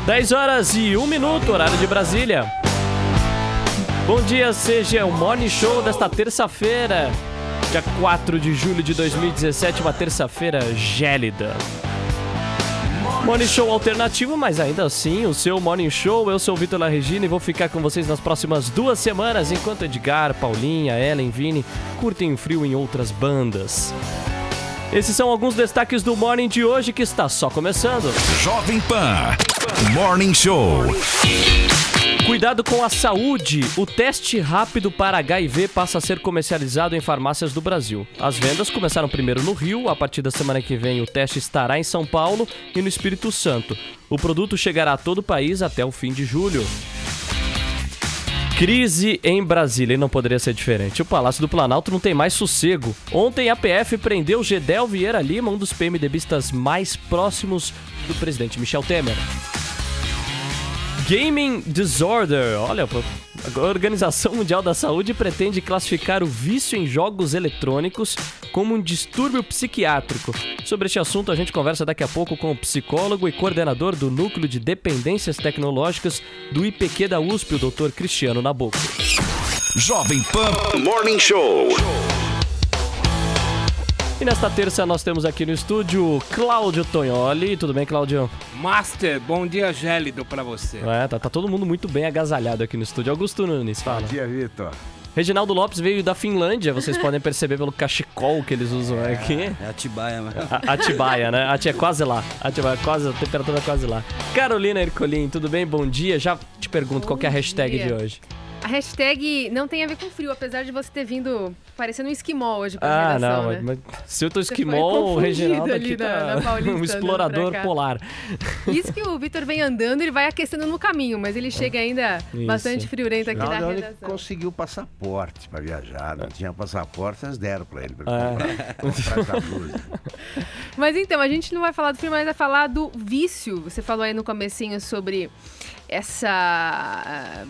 10h01, horário de Brasília. Bom dia, seja o Morning Show desta terça-feira, dia 4 de julho de 2017, uma terça-feira gélida. Morning Show alternativo, mas ainda assim, o seu Morning Show. Eu sou o Vitor La Regina e vou ficar com vocês nas próximas 2 semanas, enquanto Edgar, Paulinha, Ellen, Vini curtem o frio em outras bandas. Esses são alguns destaques do Morning de hoje, que está só começando. Jovem Pan Morning Show. Cuidado com a saúde. O teste rápido para HIV passa a ser comercializado em farmácias do Brasil. As vendas começaram primeiro no Rio. A partir da semana que vem, o teste estará em São Paulo e no Espírito Santo. O produto chegará a todo o país até o fim de julho. Crise em Brasília, e não poderia ser diferente. O Palácio do Planalto não tem mais sossego. Ontem a PF prendeu Gedel Vieira Lima, um dos PMDBistas mais próximos do presidente Michel Temer. Gaming Disorder. Olha, a Organização Mundial da Saúde pretende classificar o vício em jogos eletrônicos como um distúrbio psiquiátrico. Sobre este assunto, a gente conversa daqui a pouco com o psicólogo e coordenador do Núcleo de Dependências Tecnológicas do IPQ da USP, o Dr. Cristiano Nabuco. Jovem Pan Morning Show. E nesta terça nós temos aqui no estúdio Cláudio Tognoli. Tudo bem, Cláudio? Master, bom dia gélido pra você. Tá todo mundo muito bem agasalhado aqui no estúdio. Augusto Nunes, fala. Bom dia, Vitor. Reginaldo Lopes veio da Finlândia, vocês podem perceber pelo cachecol que eles usam aqui. É Atibaia, mano. Atibaia, né? É quase lá. Atibaia, quase, a temperatura é quase lá. Carolina Ercolim, tudo bem? Bom dia. Já te pergunto qual que é a hashtag de hoje. A hashtag não tem a ver com frio, apesar de você ter vindo parecendo um esquimó hoje pra redação, não, né? mas se eu tô esquimó, o Reginaldo aqui tá Paulista, um explorador polar. Isso que o Vitor vem andando, ele vai aquecendo no caminho, mas ele chega ainda bastante friorento aqui na redação. Ele conseguiu passaporte pra viajar, não tinha passaporte, eles deram pra ele. Mas então, a gente não vai falar do frio, mas vai falar do vício. Você falou aí no comecinho sobre essa...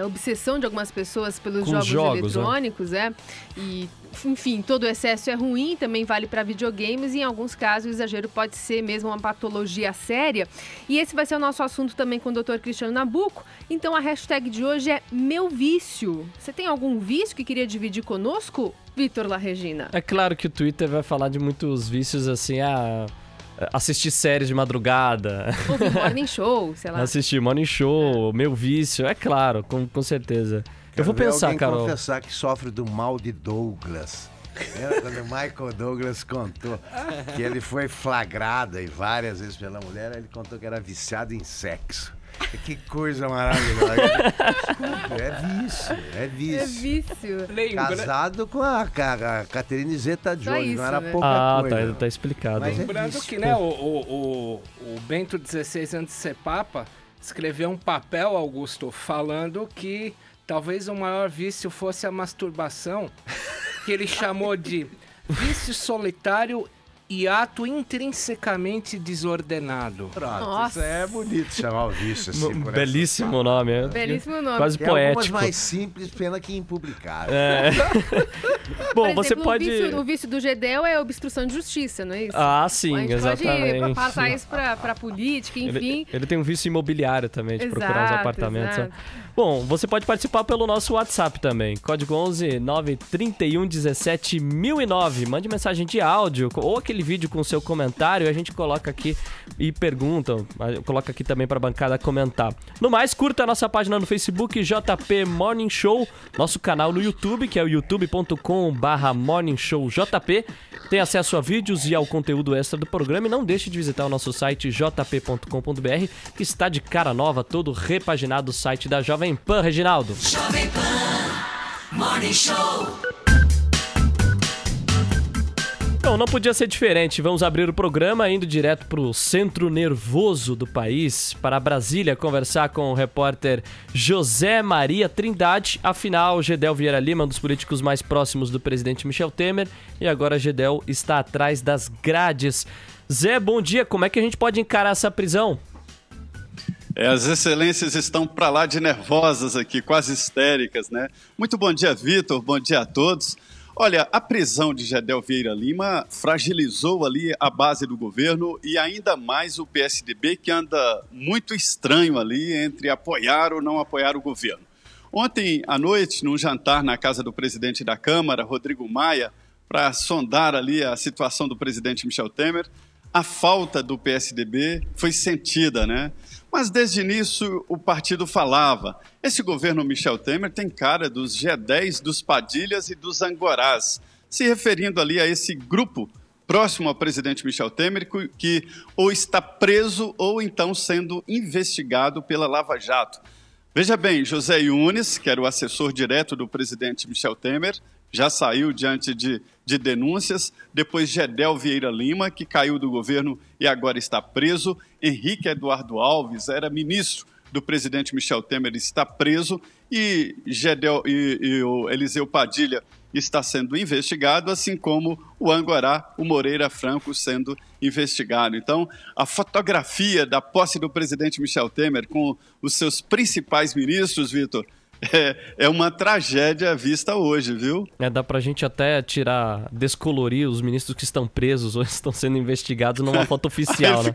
obsessão de algumas pessoas pelos jogos eletrônicos, E, enfim, todo excesso é ruim, também vale para videogames e, em alguns casos, o exagero pode ser mesmo uma patologia séria. E esse vai ser o nosso assunto também com o Dr. Cristiano Nabuco. Então, a hashtag de hoje é Meu Vício. Você tem algum vício que queria dividir conosco, Vitor La Regina? É claro que o Twitter vai falar de muitos vícios, assim, assistir séries de madrugada. Ouvir Morning Show, sei lá. Assistir Morning Show, meu vício, é claro, com certeza. Eu vou pensar, Carol. Confessar que sofre do mal de Douglas. Lembra quando o Michael Douglas contou que ele foi flagrado várias vezes pela mulher, ele contou que era viciado em sexo. Que coisa maravilhosa. É vício. É vício. Casado com a Catherine Zeta-Jones, não era né? pouca coisa. Tá explicado. Mas lembrando que, né, o Bento XVI, antes de ser Papa, escreveu um papel, Augusto, falando que talvez o maior vício fosse a masturbação, que ele chamou de vício solitário e ato intrinsecamente desordenado. Pronto, Nossa. Isso é bonito chamar o vício assim. Belíssimo nome. Belíssimo nome. Quase Tem poético. algumas mais simples, pena que impublicável. Bom, Por exemplo, você pode... O vício do Gedel é obstrução de justiça, não é isso? Sim, a gente exatamente. pode passar isso pra política, enfim. Ele tem um vício imobiliário também, de procurar uns apartamentos. Exato. Bom, você pode participar pelo nosso WhatsApp também. Código 11 931 17 1009. Mande mensagem de áudio ou aquele vídeo com o seu comentário, a gente coloca aqui e pergunta, coloca aqui também para a bancada comentar. No mais, curta a nossa página no Facebook, JP Morning Show, nosso canal no YouTube, que é o youtube.com/morningshowjp. Tem acesso a vídeos e ao conteúdo extra do programa e não deixe de visitar o nosso site jp.com.br, que está de cara nova, todo repaginado, o site da Jovem Pan, Reginaldo. Jovem Pan Morning Show. Então, não podia ser diferente. Vamos abrir o programa indo direto para o centro nervoso do país, para Brasília, conversar com o repórter José Maria Trindade. Afinal, Gedel Vieira Lima, um dos políticos mais próximos do presidente Michel Temer, e agora Gedel está atrás das grades. Zé, bom dia. Como é que a gente pode encarar essa prisão? As excelências estão para lá de nervosas aqui, quase histéricas, né? Muito bom dia, Vitor. Bom dia a todos. Olha, a prisão de Gedel Vieira Lima fragilizou ali a base do governo e ainda mais o PSDB, que anda muito estranho ali entre apoiar ou não apoiar o governo. Ontem à noite, num jantar na casa do presidente da Câmara, Rodrigo Maia, para sondar ali a situação do presidente Michel Temer, a falta do PSDB foi sentida, né? Mas desde o início o partido falava, esse governo Michel Temer tem cara dos G10, dos Padilhas e dos Angorás, se referindo ali a esse grupo próximo ao presidente Michel Temer, que ou está preso ou então sendo investigado pela Lava Jato. Veja bem, José Yunes, que era o assessor direto do presidente Michel Temer, já saiu diante de denúncias. Depois Gedel Vieira Lima, que caiu do governo e agora está preso. Henrique Eduardo Alves era ministro do presidente Michel Temer, está preso. E o Eliseu Padilha está sendo investigado, assim como o Angorá, o Moreira Franco, sendo investigado. Então, a fotografia da posse do presidente Michel Temer com os seus principais ministros, Vitor, é uma tragédia vista hoje, viu? Dá pra gente até descolorir os ministros que estão presos ou estão sendo investigados numa foto oficial, né?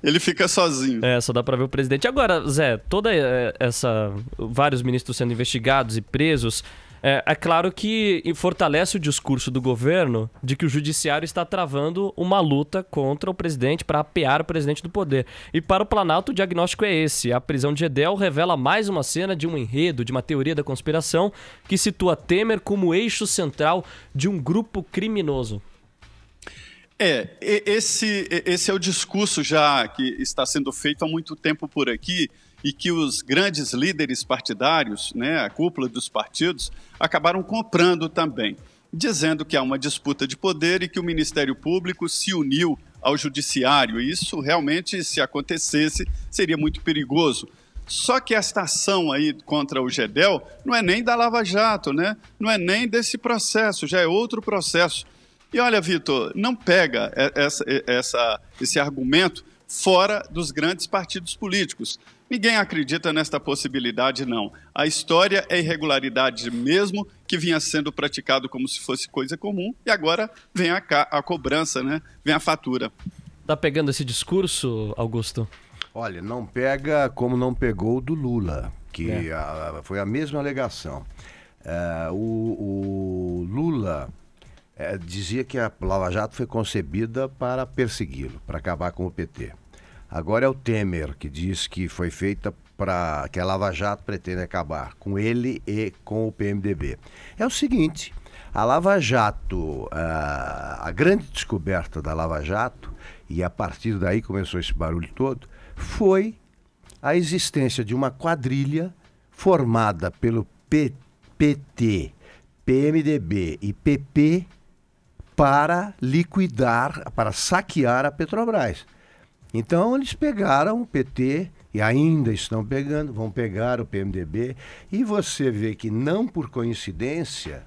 Ele fica sozinho. Só dá pra ver o presidente. Agora, Zé, vários ministros sendo investigados e presos, é claro que fortalece o discurso do governo de que o judiciário está travando uma luta contra o presidente para apear o presidente do poder. E para o Planalto o diagnóstico é esse. A prisão de Gedel revela mais uma cena de um enredo, de uma teoria da conspiração que situa Temer como eixo central de um grupo criminoso. Esse é o discurso já que está sendo feito há muito tempo por aqui, e que os grandes líderes partidários, né, a cúpula dos partidos, acabaram comprando também, dizendo que há uma disputa de poder e que o Ministério Público se uniu ao Judiciário. E isso realmente, se acontecesse, seria muito perigoso. Só que esta ação aí contra o Gedel não é nem da Lava Jato, né? Não é nem desse processo, já é outro processo. E olha, Vitor, não pega esse argumento fora dos grandes partidos políticos. Ninguém acredita nesta possibilidade, não. A história é irregularidade mesmo, que vinha sendo praticado como se fosse coisa comum, e agora vem a cobrança, né? Vem a fatura. Tá pegando esse discurso, Augusto? Olha, não pega como não pegou o do Lula, que foi a mesma alegação. O Lula dizia que a Lava Jato foi concebida para persegui-lo, para acabar com o PT. Agora é o Temer que diz que foi feita que a Lava Jato pretende acabar com ele e com o PMDB. É o seguinte, a Lava Jato, a grande descoberta da Lava Jato, e a partir daí começou esse barulho todo, foi a existência de uma quadrilha formada pelo PT, PMDB e PP para para saquear a Petrobras. Então eles pegaram o PT e ainda estão pegando, vão pegar o PMDB, e você vê que não por coincidência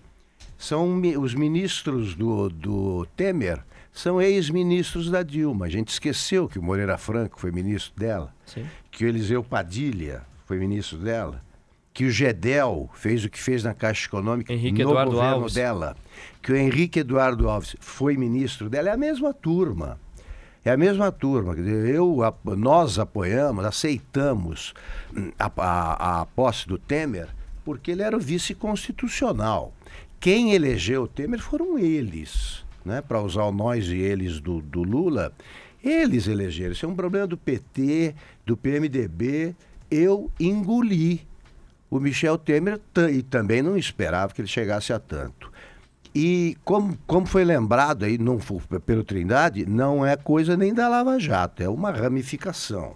são os ministros do Temer, são ex-ministros da Dilma. A gente esqueceu que o Moreira Franco foi ministro dela, sim, que o Eliseu Padilha foi ministro dela, que o Gedel fez o que fez na Caixa Econômica no governo dela, que o Henrique Eduardo Alves foi ministro dela. É a mesma turma. É a mesma turma. Nós apoiamos, aceitamos a posse do Temer porque ele era o vice-constitucional. Quem elegeu o Temer foram eles, né? Para usar o nós e eles do Lula, eles elegeram. Isso é um problema do PT, do PMDB. Eu engoli o Michel Temer e também não esperava que ele chegasse a tanto. E como foi lembrado aí pelo Trindade, não é coisa nem da Lava Jato, é uma ramificação.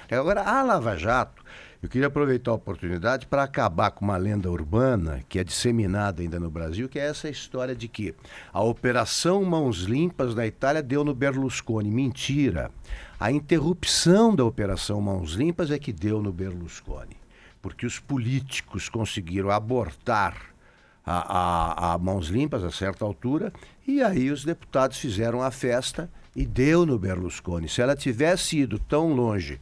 Agora, a Lava Jato, eu queria aproveitar a oportunidade para acabar com uma lenda urbana que é disseminada ainda no Brasil, que é essa história de que a Operação Mãos Limpas na Itália deu no Berlusconi. Mentira. A interrupção da Operação Mãos Limpas é que deu no Berlusconi, porque os políticos conseguiram abortar a Mãos Limpas a certa altura, e aí os deputados fizeram a festa e deu no Berlusconi. Se ela tivesse ido tão longe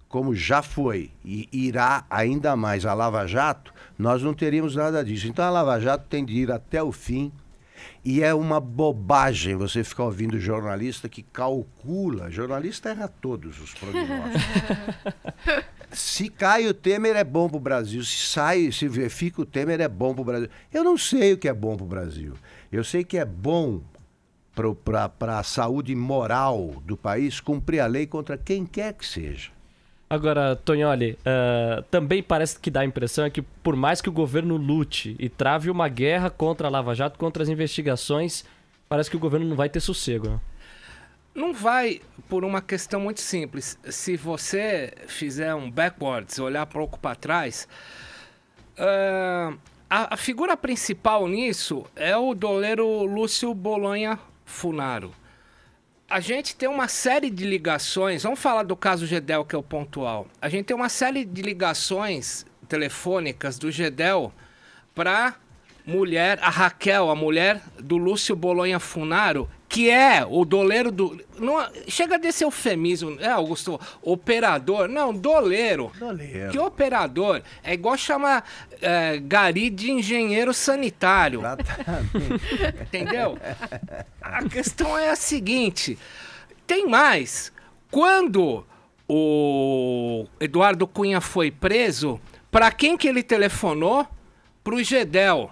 como já foi e irá ainda mais a Lava Jato, nós não teríamos nada disso. Então a Lava Jato tem de ir até o fim E é uma bobagem você ficar ouvindo jornalista que calcula. Jornalista erra todos os prognósticos. Se cai o Temer é bom para o Brasil. Se fica o Temer é bom para o Brasil. Eu não sei o que é bom para o Brasil. Eu sei que é bom para a saúde moral do país cumprir a lei contra quem quer que seja. Agora, Tonholi, também parece que dá a impressão é que por mais que o governo lute e trave uma guerra contra a Lava Jato, contra as investigações, parece que o governo não vai ter sossego, né? Não vai por uma questão muito simples. Se você fizer um backwards, olhar um pouco para trás, a figura principal nisso é o doleiro Lúcio Bolonha Funaro. A gente tem uma série de ligações, vamos falar do caso Gedel, que é o pontual. A gente tem uma série de ligações telefônicas do Gedel para mulher, a Raquel, a mulher do Lúcio Bolonha Funaro, que é o doleiro do... Não, chega desse eufemismo, Augusto? Operador? Não, doleiro. Doleiro. Que operador? É igual chamar gari de engenheiro sanitário. Exatamente. Entendeu? A questão é a seguinte, tem mais. Quando o Eduardo Cunha foi preso, para quem que ele telefonou? Para o Gedel.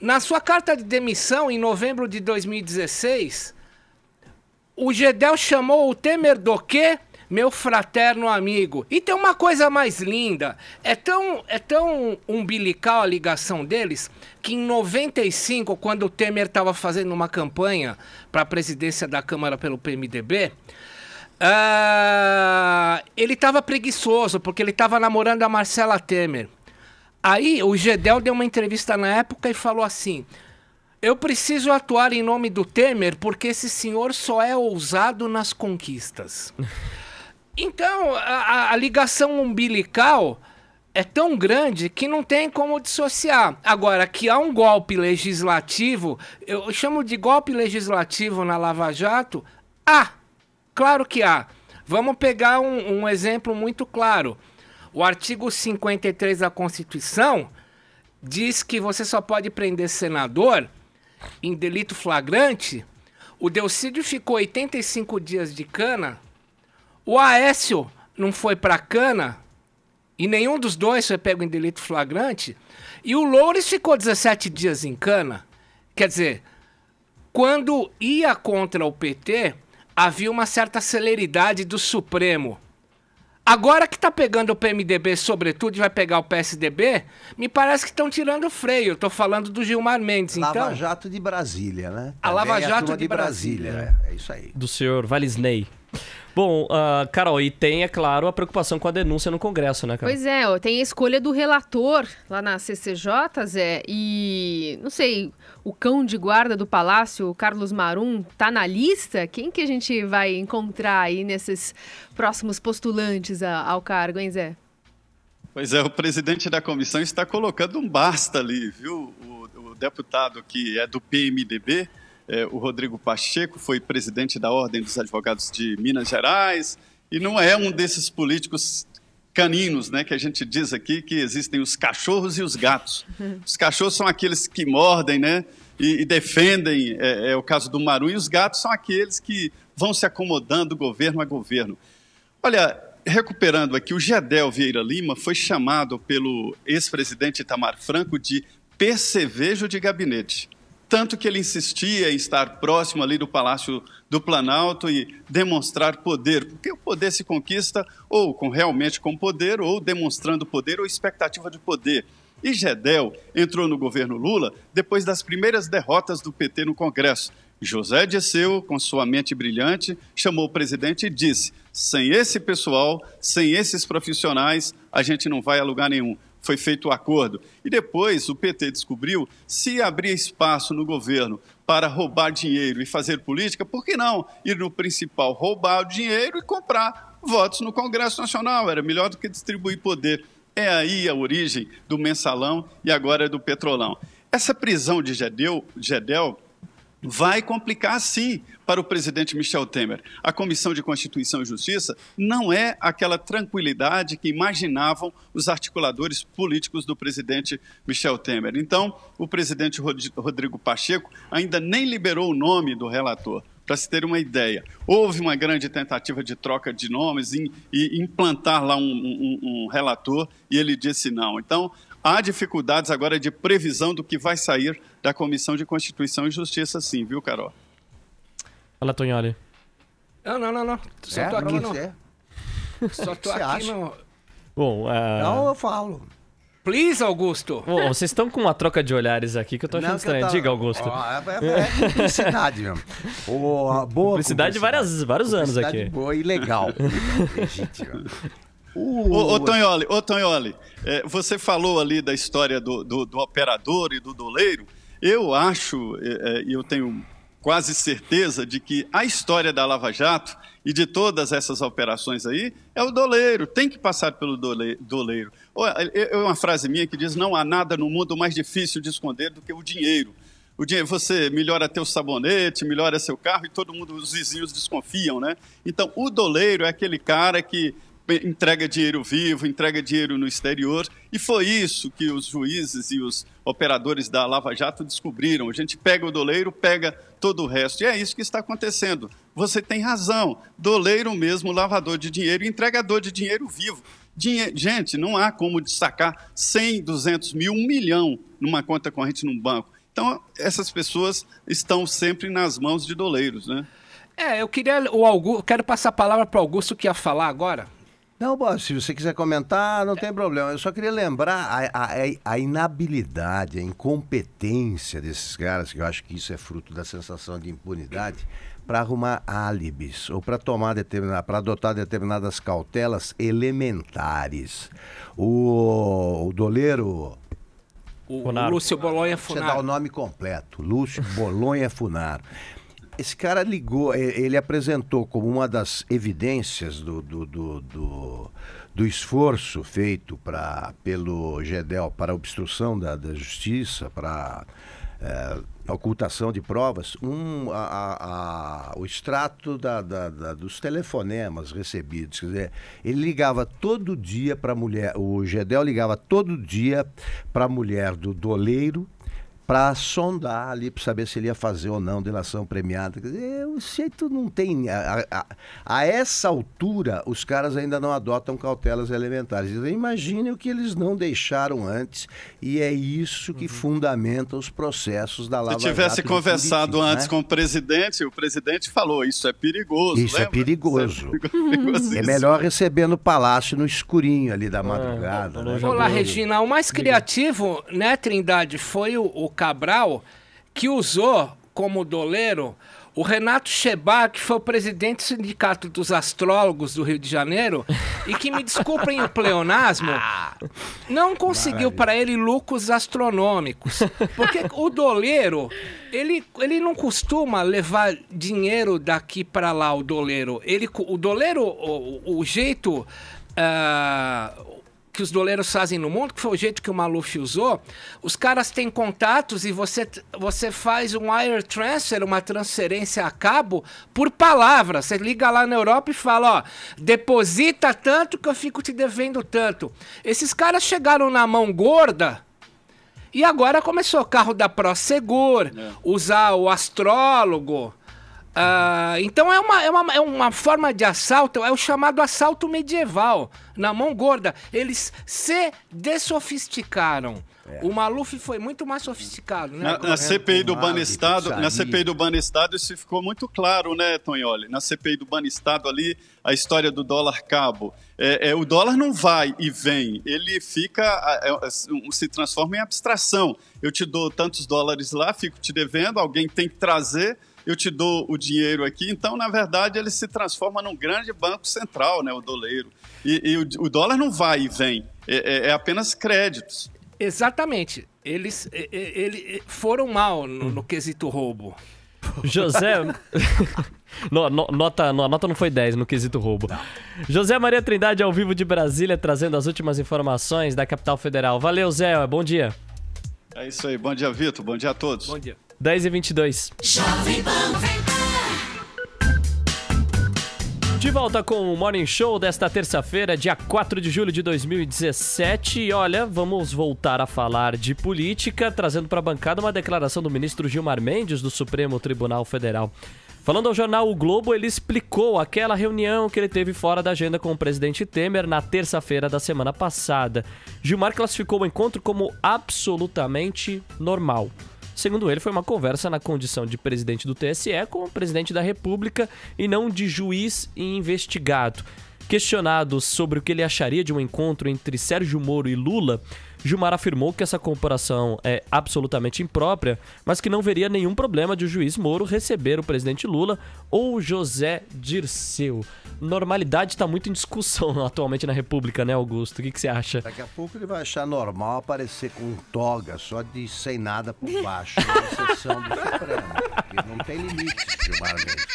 Na sua carta de demissão, em novembro de 2016, o Gedel chamou o Temer do quê? Meu fraterno amigo. E tem uma coisa mais linda. É tão umbilical a ligação deles, que em 95, quando o Temer estava fazendo uma campanha para a presidência da Câmara pelo PMDB, ele estava preguiçoso, porque ele estava namorando a Marcela Temer. Aí o Gedel deu uma entrevista na época e falou assim: eu preciso atuar em nome do Temer porque esse senhor só é ousado nas conquistas. Então a ligação umbilical é tão grande que não tem como dissociar. Agora, que há um golpe legislativo, eu chamo de golpe legislativo na Lava Jato, claro que há. Vamos pegar um exemplo muito claro. O artigo 53 da Constituição diz que você só pode prender senador em delito flagrante. O Delcídio ficou 85 dias de cana. O Aécio não foi para cana. E nenhum dos dois foi pego em delito flagrante. E o Loures ficou 17 dias em cana. Quer dizer, quando ia contra o PT, havia uma certa celeridade do Supremo. Agora que tá pegando o PMDB, sobretudo, e vai pegar o PSDB, me parece que estão tirando o freio. Eu tô falando do Gilmar Mendes, então... Lava Jato de Brasília, né? A Lava Jato de Brasília. É isso aí. Do senhor Valisney. Bom, Carol, e tem, é claro, a preocupação com a denúncia no Congresso, né, Carol? Pois é, tem a escolha do relator lá na CCJ, Zé, e, não sei, o cão de guarda do Palácio, o Carlos Marum, tá na lista? Quem que a gente vai encontrar aí nesses próximos postulantes ao cargo, hein, Zé? Pois é, o presidente da comissão está colocando um basta ali, viu? O deputado que é do PMDB, o Rodrigo Pacheco, foi presidente da Ordem dos Advogados de Minas Gerais, e não é um desses políticos caninos, né, que a gente diz aqui que existem os cachorros e os gatos. Os cachorros são aqueles que mordem, né, e defendem, é o caso do Marum, e os gatos são aqueles que vão se acomodando governo a governo. Olha, recuperando aqui, o Gedel Vieira Lima foi chamado pelo ex-presidente Itamar Franco de percevejo de gabinete. Tanto que ele insistia em estar próximo ali do Palácio do Planalto e demonstrar poder, porque o poder se conquista ou realmente com poder, ou demonstrando poder, ou expectativa de poder. E Gedel entrou no governo Lula depois das primeiras derrotas do PT no Congresso. José Dirceu, com sua mente brilhante, chamou o presidente e disse: sem esse pessoal, sem esses profissionais, a gente não vai a lugar nenhum. Foi feito o acordo. E depois o PT descobriu, se abrir espaço no governo para roubar dinheiro e fazer política, por que não ir no principal, roubar o dinheiro e comprar votos no Congresso Nacional? Era melhor do que distribuir poder. É aí a origem do mensalão e agora do petrolão. Essa prisão de Gedel vai complicar, sim, para o presidente Michel Temer. A Comissão de Constituição e Justiça não é aquela tranquilidade que imaginavam os articuladores políticos do presidente Michel Temer. Então, o presidente Rodrigo Pacheco ainda nem liberou o nome do relator. Para se ter uma ideia, houve uma grande tentativa de troca de nomes e implantar lá um relator, e ele disse não. Então, há dificuldades agora de previsão do que vai sair da Comissão de Constituição e Justiça, sim, viu, Carol? Fala, Tonholi. Não. Só tô aqui, não. Só tô aqui, não. Bom, Não, eu falo. Please, Augusto. Bom, vocês estão com uma troca de olhares aqui que eu tô achando estranho. Diga, Augusto. É publicidade mesmo. Boa publicidade de vários anos aqui. Boa e legal. Legítima. Ô Tonholi, você falou ali da história do operador e do doleiro. Eu acho, e eu tenho quase certeza de que a história da Lava Jato e de todas essas operações aí é o doleiro, tem que passar pelo doleiro. É uma frase minha que diz: não há nada no mundo mais difícil de esconder do que o dinheiro. O dinheiro, você melhora teu sabonete, melhora seu carro e todo mundo, os vizinhos desconfiam, né? Então, o doleiro é aquele cara que entrega dinheiro vivo, entrega dinheiro no exterior, e foi isso que os juízes e os operadores da Lava Jato descobriram. A gente pega o doleiro, pega todo o resto, e é isso que está acontecendo. Você tem razão, doleiro mesmo, lavador de dinheiro, entregador de dinheiro vivo. Gente, não há como sacar 100, 200 mil, 1 milhão numa conta corrente num banco. Então, essas pessoas estão sempre nas mãos de doleiros, né? Eu quero passar a palavra para o Augusto, que ia falar agora. Não, se você quiser comentar, não tem problema. Eu só queria lembrar a inabilidade, a incompetência desses caras, que eu acho que isso é fruto da sensação de impunidade, para arrumar álibis ou para adotar determinadas cautelas elementares. O doleiro... O Lúcio Bolonha Funaro. Você dá o nome completo, Lúcio Bolonha Funaro. Esse cara ligou, ele apresentou como uma das evidências do esforço feito pelo GEDEL para obstrução da justiça, para ocultação de provas, o extrato dos telefonemas recebidos. Quer dizer, ele ligava todo dia para a mulher, o GEDEL ligava todo dia para a mulher do doleiro, para sondar ali, para saber se ele ia fazer ou não delação premiada. Quer dizer, o jeito não tem... A essa altura, os caras ainda não adotam cautelas elementares. Então, imagine o que eles não deixaram antes, e é isso que fundamenta os processos da Lava Jato. Se tivesse conversado antes, né, com o presidente falou: isso é perigoso. Isso, lembra? É perigoso. É melhor receber no palácio, no escurinho ali da madrugada. Olá, Regina. O mais criativo, né, Trindade, foi o Cabral, que usou como doleiro o Renato Chebach, que foi o presidente do Sindicato dos Astrólogos do Rio de Janeiro, e que, me desculpem o pleonasmo, não conseguiu para ele lucros astronômicos. Porque o doleiro, ele não costuma levar dinheiro daqui para lá, o doleiro. O doleiro, o jeito... que os doleiros fazem no mundo, que foi o jeito que o Maluf usou, os caras têm contatos e você faz um wire transfer, uma transferência a cabo, por palavra. Você liga lá na Europa e fala: ó, deposita tanto que eu fico te devendo tanto. Esses caras chegaram na mão gorda e agora começou o carro da Prosegur, usar o astrólogo. Então é uma forma de assalto, é o chamado assalto medieval, na mão gorda. Eles se dessofisticaram. O Maluf foi muito mais sofisticado, né? Na CPI do Banestado, isso ficou muito claro, né, Tonholi? Na CPI do Banestado ali, a história do dólar cabo. O dólar não vai e vem, ele se transforma em abstração. Eu te dou tantos dólares lá, fico te devendo, alguém tem que trazer, eu te dou o dinheiro aqui. Então, na verdade, ele se transforma num grande banco central, né, o doleiro. E o dólar não vai e vem, é apenas créditos. Exatamente. Eles foram mal no quesito roubo. José... nota não foi 10 no quesito roubo. Não. José Maria Trindade, ao vivo de Brasília, trazendo as últimas informações da capital federal. Valeu, Zé. Bom dia. É isso aí. Bom dia, Vitor. Bom dia a todos. Bom dia. 10h22. De volta com o Morning Show desta terça-feira, dia 4 de julho de 2017. E olha, vamos voltar a falar de política, trazendo para a bancada uma declaração do ministro Gilmar Mendes, do Supremo Tribunal Federal. Falando ao jornal O Globo, ele explicou aquela reunião que ele teve fora da agenda com o presidente Temer na terça-feira da semana passada. Gilmar classificou o encontro como absolutamente normal. Segundo ele, foi uma conversa na condição de presidente do TSE com o presidente da República e não de juiz e investigado. Questionado sobre o que ele acharia de um encontro entre Sérgio Moro e Lula, Gilmar afirmou que essa comparação é absolutamente imprópria, mas que não veria nenhum problema de o juiz Moro receber o presidente Lula ou José Dirceu. Normalidade está muito em discussão atualmente na República, né, Augusto? O que você acha? Daqui a pouco ele vai achar normal aparecer com toga, só de sem nada por baixo, na sessão do Supremo. Porque não tem limites, Gilmar Mendes.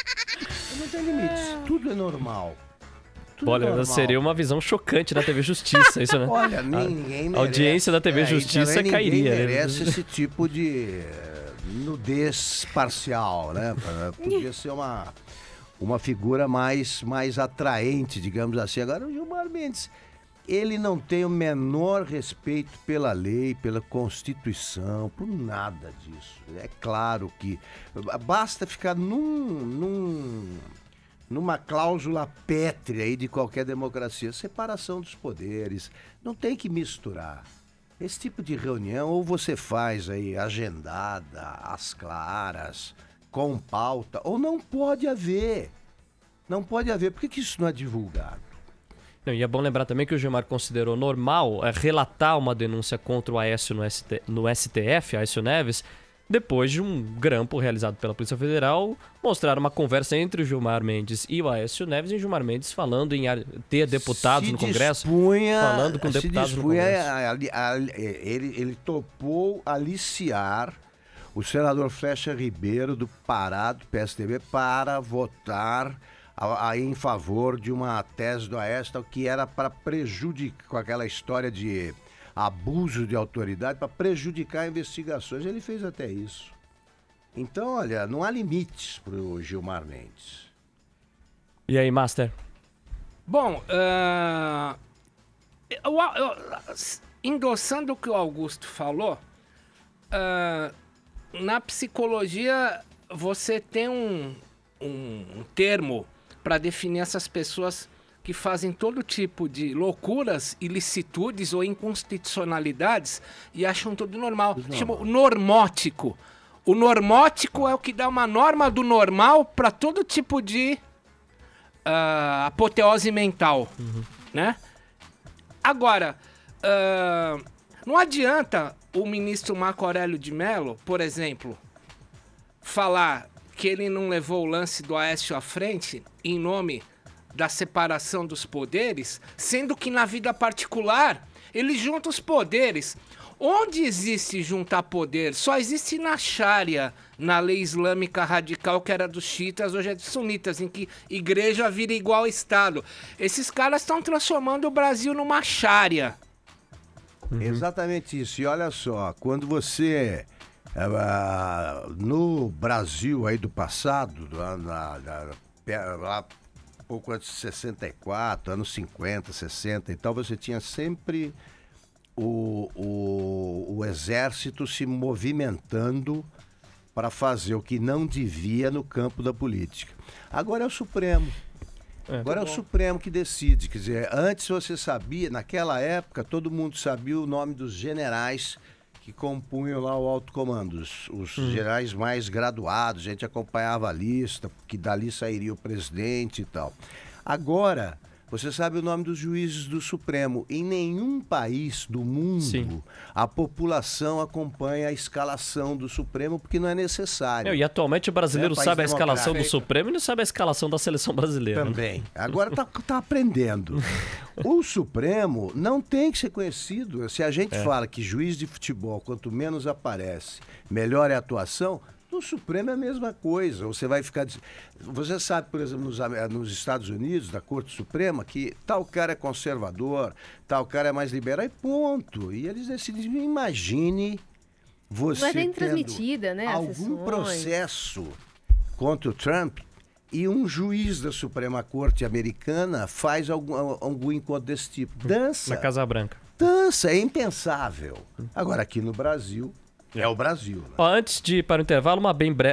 Não tem limites, tudo é normal. Olha, seria uma visão chocante da TV Justiça, isso, né? Olha, ninguém merece. A audiência da TV Justiça cairia. Ninguém merece esse tipo de nudez parcial, né? Podia ser uma figura mais atraente, digamos assim. Agora, o Gilmar Mendes, ele não tem o menor respeito pela lei, pela Constituição, por nada disso. É claro que basta ficar numa cláusula pétrea aí de qualquer democracia, separação dos poderes, não tem que misturar. Esse tipo de reunião ou você faz aí agendada, às claras, com pauta, ou não pode haver. Não pode haver. Por que isso não é divulgado? Não, e é bom lembrar também que o Gilmar considerou normal relatar uma denúncia contra o Aécio no STF, Aécio Neves, depois de um grampo realizado pela Polícia Federal, mostrar uma conversa entre o Gilmar Mendes e o Aécio Neves, e o Gilmar Mendes falando em ter deputados no Congresso, falando com deputados no Congresso. Ele topou aliciar o senador Flecha Ribeiro, do Pará, do PSDB, para votar em favor de uma tese do Aécio, que era para prejudicar, com aquela história de abuso de autoridade, para prejudicar investigações. Ele fez até isso. Então, olha, não há limites para o Gilmar Mendes. E aí, Master? Bom, endossando o que o Augusto falou, na psicologia você tem um termo para definir essas pessoas que fazem todo tipo de loucuras, ilicitudes ou inconstitucionalidades e acham tudo normal. Chama normótico. O normótico é o que dá uma norma do normal para todo tipo de apoteose mental, né? Agora, não adianta o ministro Marco Aurélio de Mello, por exemplo, falar que ele não levou o lance do Aécio à frente em nome da separação dos poderes, sendo que na vida particular ele junta os poderes. Onde existe juntar poder? Só existe na Sharia, na lei islâmica radical, que era dos xiitas, hoje é dos sunitas, em que igreja vira igual ao Estado. Esses caras estão transformando o Brasil numa Sharia. Exatamente isso. E olha só, quando você no Brasil aí do passado, lá pouco antes de 64, anos 50, 60 e tal, você tinha sempre o exército se movimentando para fazer o que não devia no campo da política. Agora é o Supremo. Agora é o Supremo que decide. Quer dizer, antes você sabia, naquela época, todo mundo sabia o nome dos generais que compunham lá o alto comando, os generais mais graduados, a gente acompanhava a lista, que dali sairia o presidente e tal. Agora, você sabe o nome dos juízes do Supremo. Em nenhum país do mundo a população acompanha a escalação do Supremo, porque não é necessário. E atualmente o brasileiro sabe a escalação do Supremo e não sabe a escalação da seleção brasileira. Também. Agora tá aprendendo. O Supremo não tem que ser conhecido. Se a gente fala que juiz de futebol, quanto menos aparece, melhor é a atuação, no Supremo é a mesma coisa. Você vai ficar... Você sabe, por exemplo, nos Estados Unidos, da Corte Suprema, que tal cara é conservador, tal cara é mais liberal, e ponto. E eles decidem. Imagine você não é nem tendo transmitida, né? algum processo contra o Trump e um juiz da Suprema Corte americana faz algum encontro desse tipo. Dança. Na Casa Branca. Dança, é impensável. Agora, aqui no Brasil, é o Brasil. Né? Ó, antes de ir para o intervalo,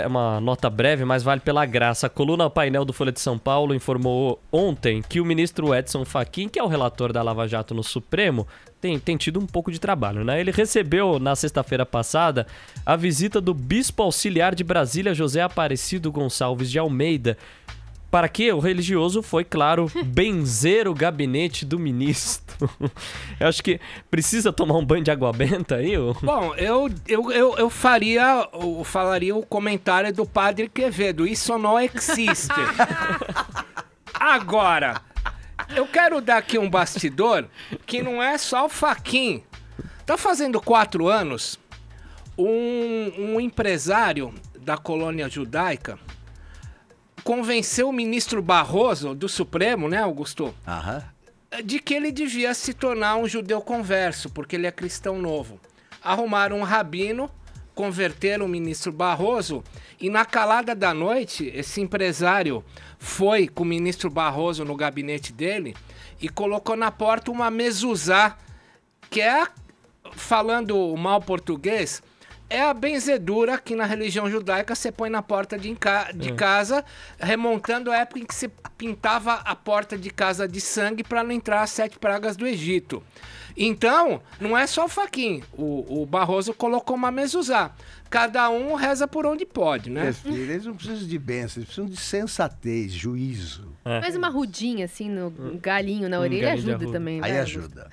uma nota breve, mas vale pela graça. A coluna Painel do Folha de São Paulo informou ontem que o ministro Edson Fachin, que é o relator da Lava Jato no Supremo, tem tido um pouco de trabalho, né? Ele recebeu, na sexta-feira passada, a visita do bispo auxiliar de Brasília, José Aparecido Gonçalves de Almeida, para que o religioso foi, claro, benzer o gabinete do ministro. Eu acho que precisa tomar um banho de água benta aí? Bom, eu falaria o comentário do padre Quevedo. Isso não existe. Agora, eu quero dar aqui um bastidor que não é só o Fachin. Tá fazendo 4 anos, um empresário da colônia judaica convenceu o ministro Barroso do Supremo, né, Augusto? De que ele devia se tornar um judeu converso, porque ele é cristão novo. Arrumaram um rabino, converteram o ministro Barroso e na calada da noite, esse empresário foi com o ministro Barroso no gabinete dele e colocou na porta uma mezuzá, que é, falando mal português, é a benzedura que na religião judaica você põe na porta de casa, remontando a época em que você pintava a porta de casa de sangue para não entrar as 7 pragas do Egito. Então, não é só o Fachin. O Barroso colocou uma mezuzá. Cada um reza por onde pode, né? Filho, eles não precisam de bênção, eles precisam de sensatez, juízo. Mas uma rudinha, assim, no galinho na orelha ajuda também, né? Aí ajuda.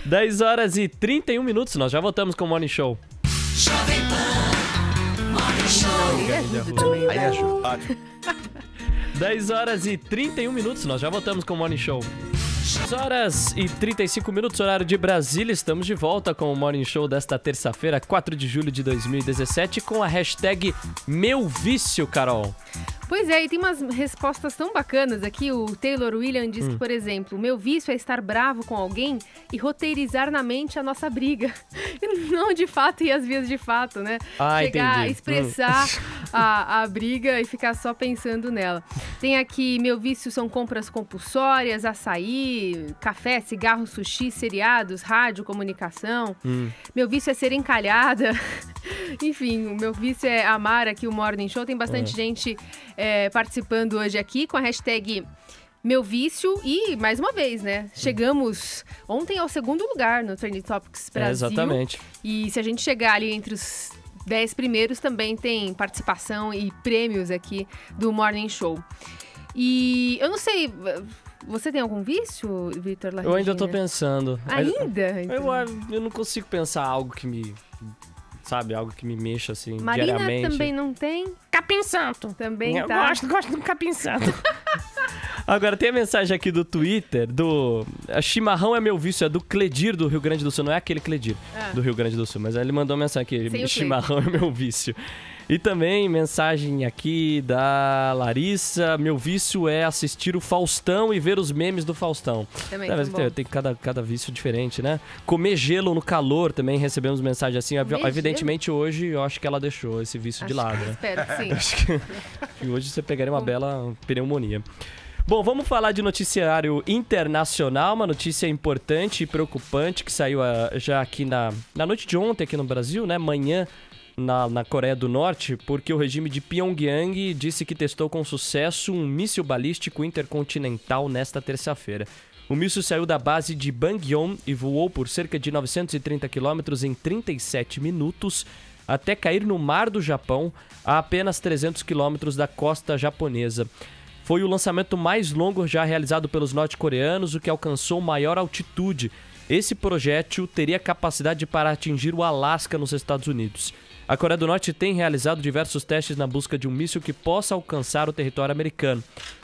10 horas e 31 minutos, nós já voltamos com o Morning Show. Jovem Pan Morning Show. Aí ajuda. 10 horas e 31 minutos, nós já voltamos com o Morning Show. 10 horas e 35 minutos, horário de Brasília. Estamos de volta com o Morning Show desta terça-feira, 4 de julho de 2017, com a hashtag Meu Vício, Carol. Pois é, e tem umas respostas tão bacanas aqui. O Taylor William diz que, por exemplo, meu vício é estar bravo com alguém e roteirizar na mente a nossa briga. Não de fato e as vias de fato, né? Chegar entendi. a expressar a briga e ficar só pensando nela. Tem aqui, meu vício são compras compulsórias, açaí, café, cigarro, sushi, seriados, rádio, comunicação. Meu vício é ser encalhada. Enfim, o meu vício é amar aqui o Morning Show. Tem bastante gente participando hoje aqui com a hashtag Meu Vício. E, mais uma vez, né? Chegamos ontem ao 2º lugar no Trending Topics Brasil. Exatamente. E se a gente chegar ali entre os 10 primeiros, também tem participação e prêmios aqui do Morning Show. E eu não sei... Você tem algum vício, Vitor Larregina? Eu ainda tô pensando. Ainda? Eu não consigo pensar algo que me... Sabe, algo que me mexa, assim, Marina diariamente. também não tem? Capim Santo. Também Eu tá. gosto do Capim Santo. Agora, tem a mensagem aqui do Twitter, Chimarrão é meu vício, é do Cledir, do Rio Grande do Sul. Não é aquele Cledir do Rio Grande do Sul, mas ele mandou uma mensagem aqui, chimarrão é meu vício. E também mensagem aqui da Larissa, meu vício é assistir o Faustão e ver os memes do Faustão. Também, tem cada vício diferente, né? Comer gelo no calor, também recebemos mensagem assim. Evidentemente hoje eu acho que ela deixou esse vício de lado, né? Espero que sim. Acho que hoje você pegaria uma bela pneumonia. Bom, vamos falar de noticiário internacional, uma notícia importante e preocupante que saiu já aqui na noite de ontem aqui no Brasil, né? Manhã na Coreia do Norte, porque o regime de Pyongyang disse que testou com sucesso um míssil balístico intercontinental nesta terça-feira. O míssil saiu da base de Bangyong e voou por cerca de 930 quilômetros em 37 minutos até cair no mar do Japão, a apenas 300 quilômetros da costa japonesa. Foi o lançamento mais longo já realizado pelos norte-coreanos, o que alcançou maior altitude. Esse projétil teria capacidade para atingir o Alasca, nos Estados Unidos. A Coreia do Norte tem realizado diversos testes na busca de um míssil que possa alcançar o território americano.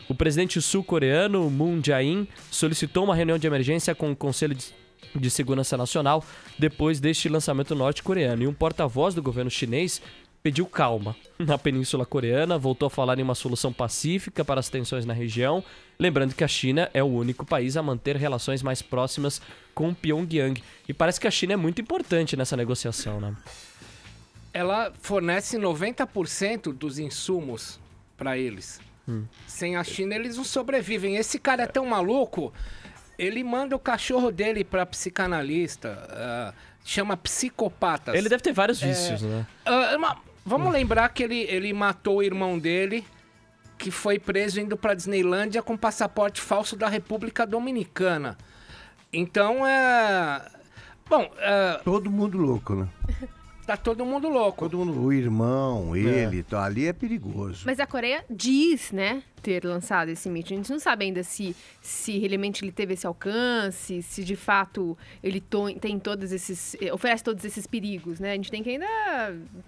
O presidente sul-coreano, Moon Jae-in, solicitou uma reunião de emergência com o Conselho de Segurança Nacional depois deste lançamento norte-coreano. E um porta-voz do governo chinês pediu calma na Península Coreana, voltou a falar em uma solução pacífica para as tensões na região, lembrando que a China é o único país a manter relações mais próximas com Pyongyang. E parece que a China é muito importante nessa negociação, né? Ela fornece 90% dos insumos para eles. Sem a China, eles não sobrevivem. Esse cara é tão maluco, ele manda o cachorro dele para psicanalista, chama psicopatas. Ele deve ter vários vícios, né? Vamos lembrar que ele matou o irmão dele, que foi preso indo pra Disneylândia com passaporte falso da República Dominicana. Então, Todo mundo louco, né? tá todo mundo louco. Todo mundo, o irmão, ele, então, ali é perigoso. Mas a Coreia diz, né, ter lançado esse míssil. A gente não sabe ainda se realmente ele teve esse alcance, se de fato ele tem todos esses, oferece todos esses perigos, né? A gente tem que ainda...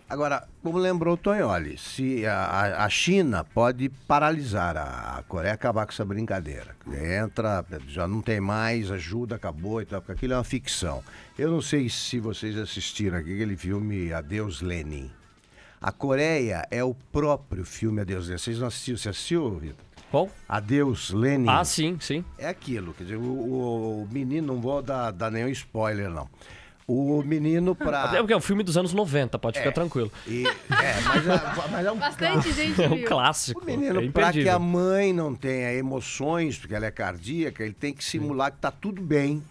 Agora, como lembrou o Tonholi, se a China pode paralisar a Coreia, acabar com essa brincadeira. Entra, já não tem mais, ajuda, acabou e tal, porque aquilo é uma ficção. Eu não sei se vocês assistiram aquele filme Adeus Lenin. A Coreia é o próprio filme Adeus Lenin. Vocês não assistiram? Você assistiu, Vitor? Qual? Adeus Lenin. Ah, sim, sim. É aquilo, quer dizer, o menino, não vou dar nenhum spoiler, não. O menino pra... É porque é um filme dos anos 90, pode ficar tranquilo. Mas é um Bastante gente É um viu. clássico. O menino, é para que imperdível. a mãe não tenha emoções, porque ela é cardíaca, ele tem que simular que tá tudo bem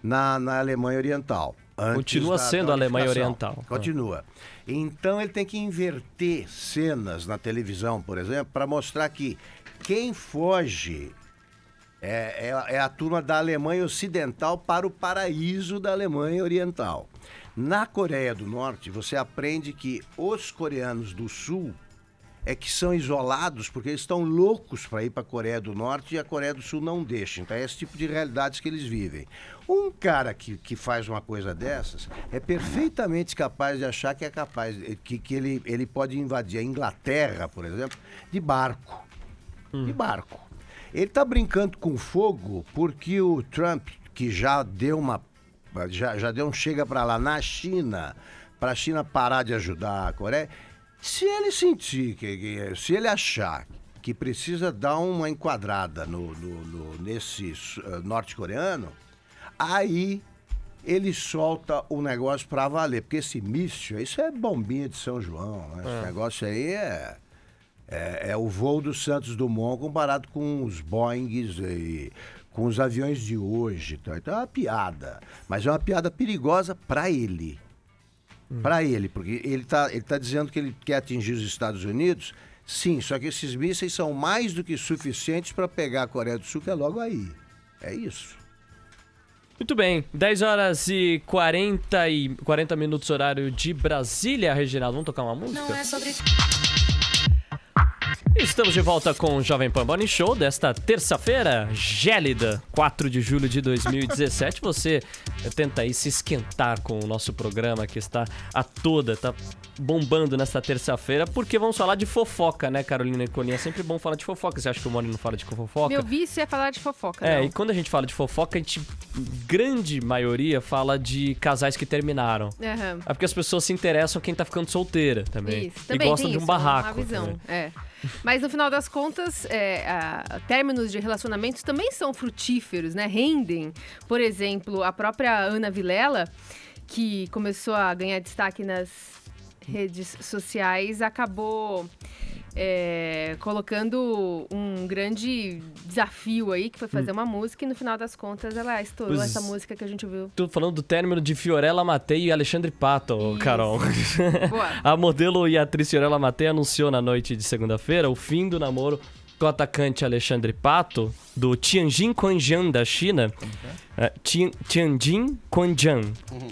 na Alemanha Oriental. Continua sendo a Alemanha unificação. Oriental. Continua. Então ele tem que inverter cenas na televisão, por exemplo, para mostrar que quem foge é a turma da Alemanha Ocidental para o paraíso da Alemanha Oriental. Na Coreia do Norte, você aprende que os coreanos do Sul é que são isolados porque eles estão loucos para ir para a Coreia do Norte e a Coreia do Sul não deixa. Então é esse tipo de realidades que eles vivem. Um cara que faz uma coisa dessas é perfeitamente capaz de achar que é capaz, que ele pode invadir a Inglaterra, por exemplo, de barco. De barco. Ele está brincando com fogo porque o Trump, que já deu um chega para lá na China, para a China parar de ajudar a Coreia, se ele sentir, se ele achar que precisa dar uma enquadrada nesse norte-coreano, aí ele solta o negócio para valer. Porque esse míssil, isso é bombinha de São João, né? Esse negócio aí é o voo do Santos Dumont comparado com os Boeings e com os aviões de hoje. Então é uma piada, mas é uma piada perigosa para ele. Para ele, porque ele tá dizendo que ele quer atingir os Estados Unidos, sim, só que esses mísseis são mais do que suficientes para pegar a Coreia do Sul, que é logo aí. É isso. Muito bem, 10 horas e 40 minutos horário de Brasília, Reginaldo. Vamos tocar uma música? Não é sobre... Estamos de volta com o Jovem Pan Morning Show desta terça-feira, gélida, 4 de julho de 2017. Você tenta aí se esquentar com o nosso programa que está tá bombando nesta terça-feira, porque vamos falar de fofoca, né, Carolina e Colinha? É sempre bom falar de fofoca. Você acha que o Morning não fala de fofoca? Meu vício é falar de fofoca, não. E quando a gente fala de fofoca, a gente, grande maioria, fala de casais que terminaram. Uhum. É porque as pessoas se interessam quem tá ficando solteira também. Isso, também e gostam tem de um isso, barraco. uma visão, também. Mas no final das contas, términos de relacionamentos também são frutíferos, né? Rendem. Por exemplo, a própria Ana Vilela, que começou a ganhar destaque nas redes sociais, acabou colocando um grande desafio aí, que foi fazer uma música, e no final das contas ela estourou essa música que a gente ouviu. Tô falando do término de Fiorella Mattei e Alexandre Pato, Isso. Carol. Boa. A modelo e atriz Fiorella Mattei anunciou na noite de segunda-feira o fim do namoro com o atacante Alexandre Pato, do Tianjin Quanjian da China. Tianjin Quanjian.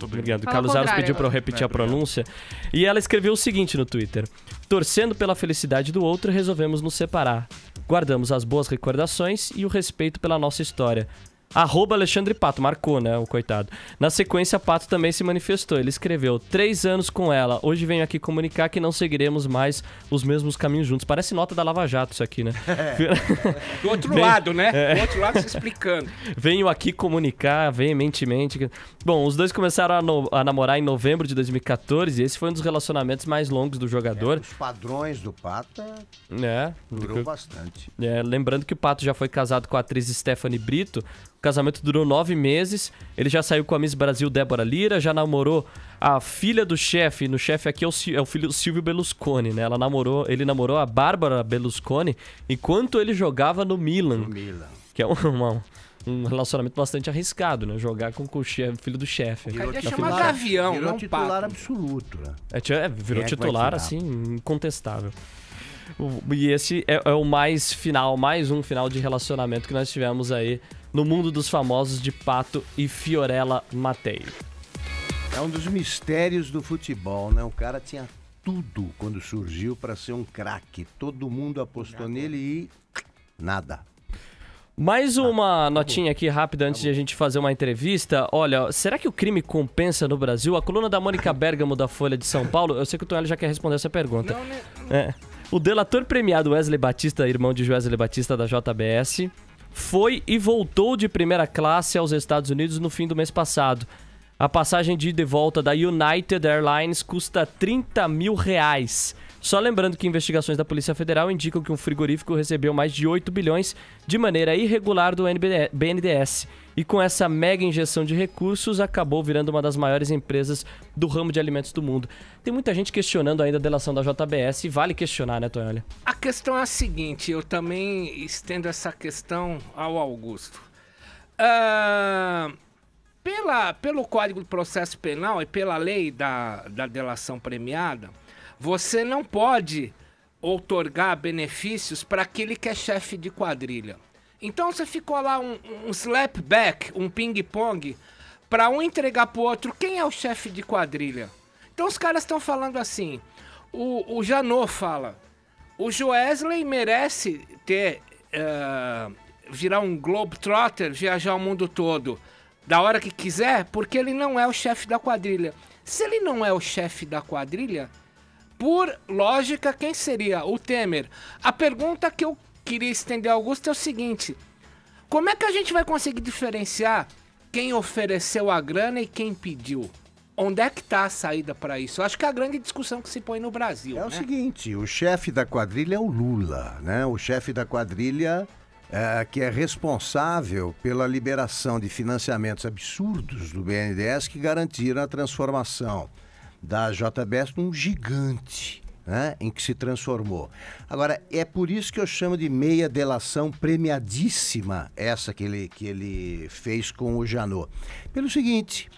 Obrigado. Fala Carlos ao Aros contrário pediu para eu agora. repetir a pronúncia. E ela escreveu o seguinte no Twitter: torcendo pela felicidade do outro, resolvemos nos separar. Guardamos as boas recordações e o respeito pela nossa história. @Alexandre Pato, marcou, né, o coitado. Na sequência, Pato também se manifestou. Ele escreveu: 3 anos com ela. Hoje venho aqui comunicar que não seguiremos mais os mesmos caminhos juntos. Parece nota da Lava Jato isso aqui, né? Do outro lado, né? Do outro lado se explicando. Venho aqui comunicar veementemente. Bom, os dois começaram a namorar em novembro de 2014 e esse foi um dos relacionamentos mais longos do jogador. Os padrões do Pato durou bastante. Lembrando que o Pato já foi casado com a atriz Stephanie Brito. O casamento durou 9 meses. Ele já saiu com a Miss Brasil Débora Lira, já namorou a filha do chefe. No chefe aqui é o filho do Silvio Berlusconi, né? Ele namorou a Bárbara Berlusconi enquanto ele jogava no Milan. Que é um relacionamento bastante arriscado, né? Jogar com o filho do chefe. Chama Gavião, virou não titular Pato. absoluto, né? Virou titular, assim, incontestável. E esse é o mais um final de relacionamento que nós tivemos aí no mundo dos famosos de Pato e Fiorella Mattei. É um dos mistérios do futebol, né? O cara tinha tudo quando surgiu para ser um craque. Todo mundo apostou nele e nada. Mais uma notinha aqui rápida antes de a gente fazer uma entrevista. Olha, será que o crime compensa no Brasil? A coluna da Mônica Bergamo da Folha de São Paulo, eu sei que o Tonelli já quer responder essa pergunta. O delator premiado Wesley Batista, irmão de Wesley Batista da JBS, foi e voltou de primeira classe aos Estados Unidos no fim do mês passado. A passagem de ida e volta da United Airlines custa R$30 mil. Só lembrando que investigações da Polícia Federal indicam que um frigorífico recebeu mais de 8 bilhões de maneira irregular do BNDES. E com essa mega injeção de recursos, acabou virando uma das maiores empresas do ramo de alimentos do mundo. Tem muita gente questionando ainda a delação da JBS e vale questionar, né, Tonelli? A questão é a seguinte, eu também estendo essa questão ao Augusto. Pelo Código de Processo Penal e pela lei da delação premiada, você não pode outorgar benefícios para aquele que é chefe de quadrilha. Então você ficou lá um slapback, um ping-pong, para um entregar pro outro quem é o chefe de quadrilha. Então os caras estão falando assim, o Janot fala, o Joesley merece virar um globetrotter, viajar o mundo todo, da hora que quiser, porque ele não é o chefe da quadrilha. Se ele não é o chefe da quadrilha, por lógica, quem seria? O Temer. A pergunta que eu queria estender ao Augusto é o seguinte: como é que a gente vai conseguir diferenciar quem ofereceu a grana e quem pediu? Onde é que está a saída para isso? Eu acho que é a grande discussão que se põe no Brasil. O seguinte, o chefe da quadrilha é o Lula, né? O chefe da quadrilha que é responsável pela liberação de financiamentos absurdos do BNDES que garantiram a transformação da JBS num gigante, né, em que se transformou. Agora, é por isso que eu chamo de meia delação premiadíssima essa que ele fez com o Janot. Pelo seguinte,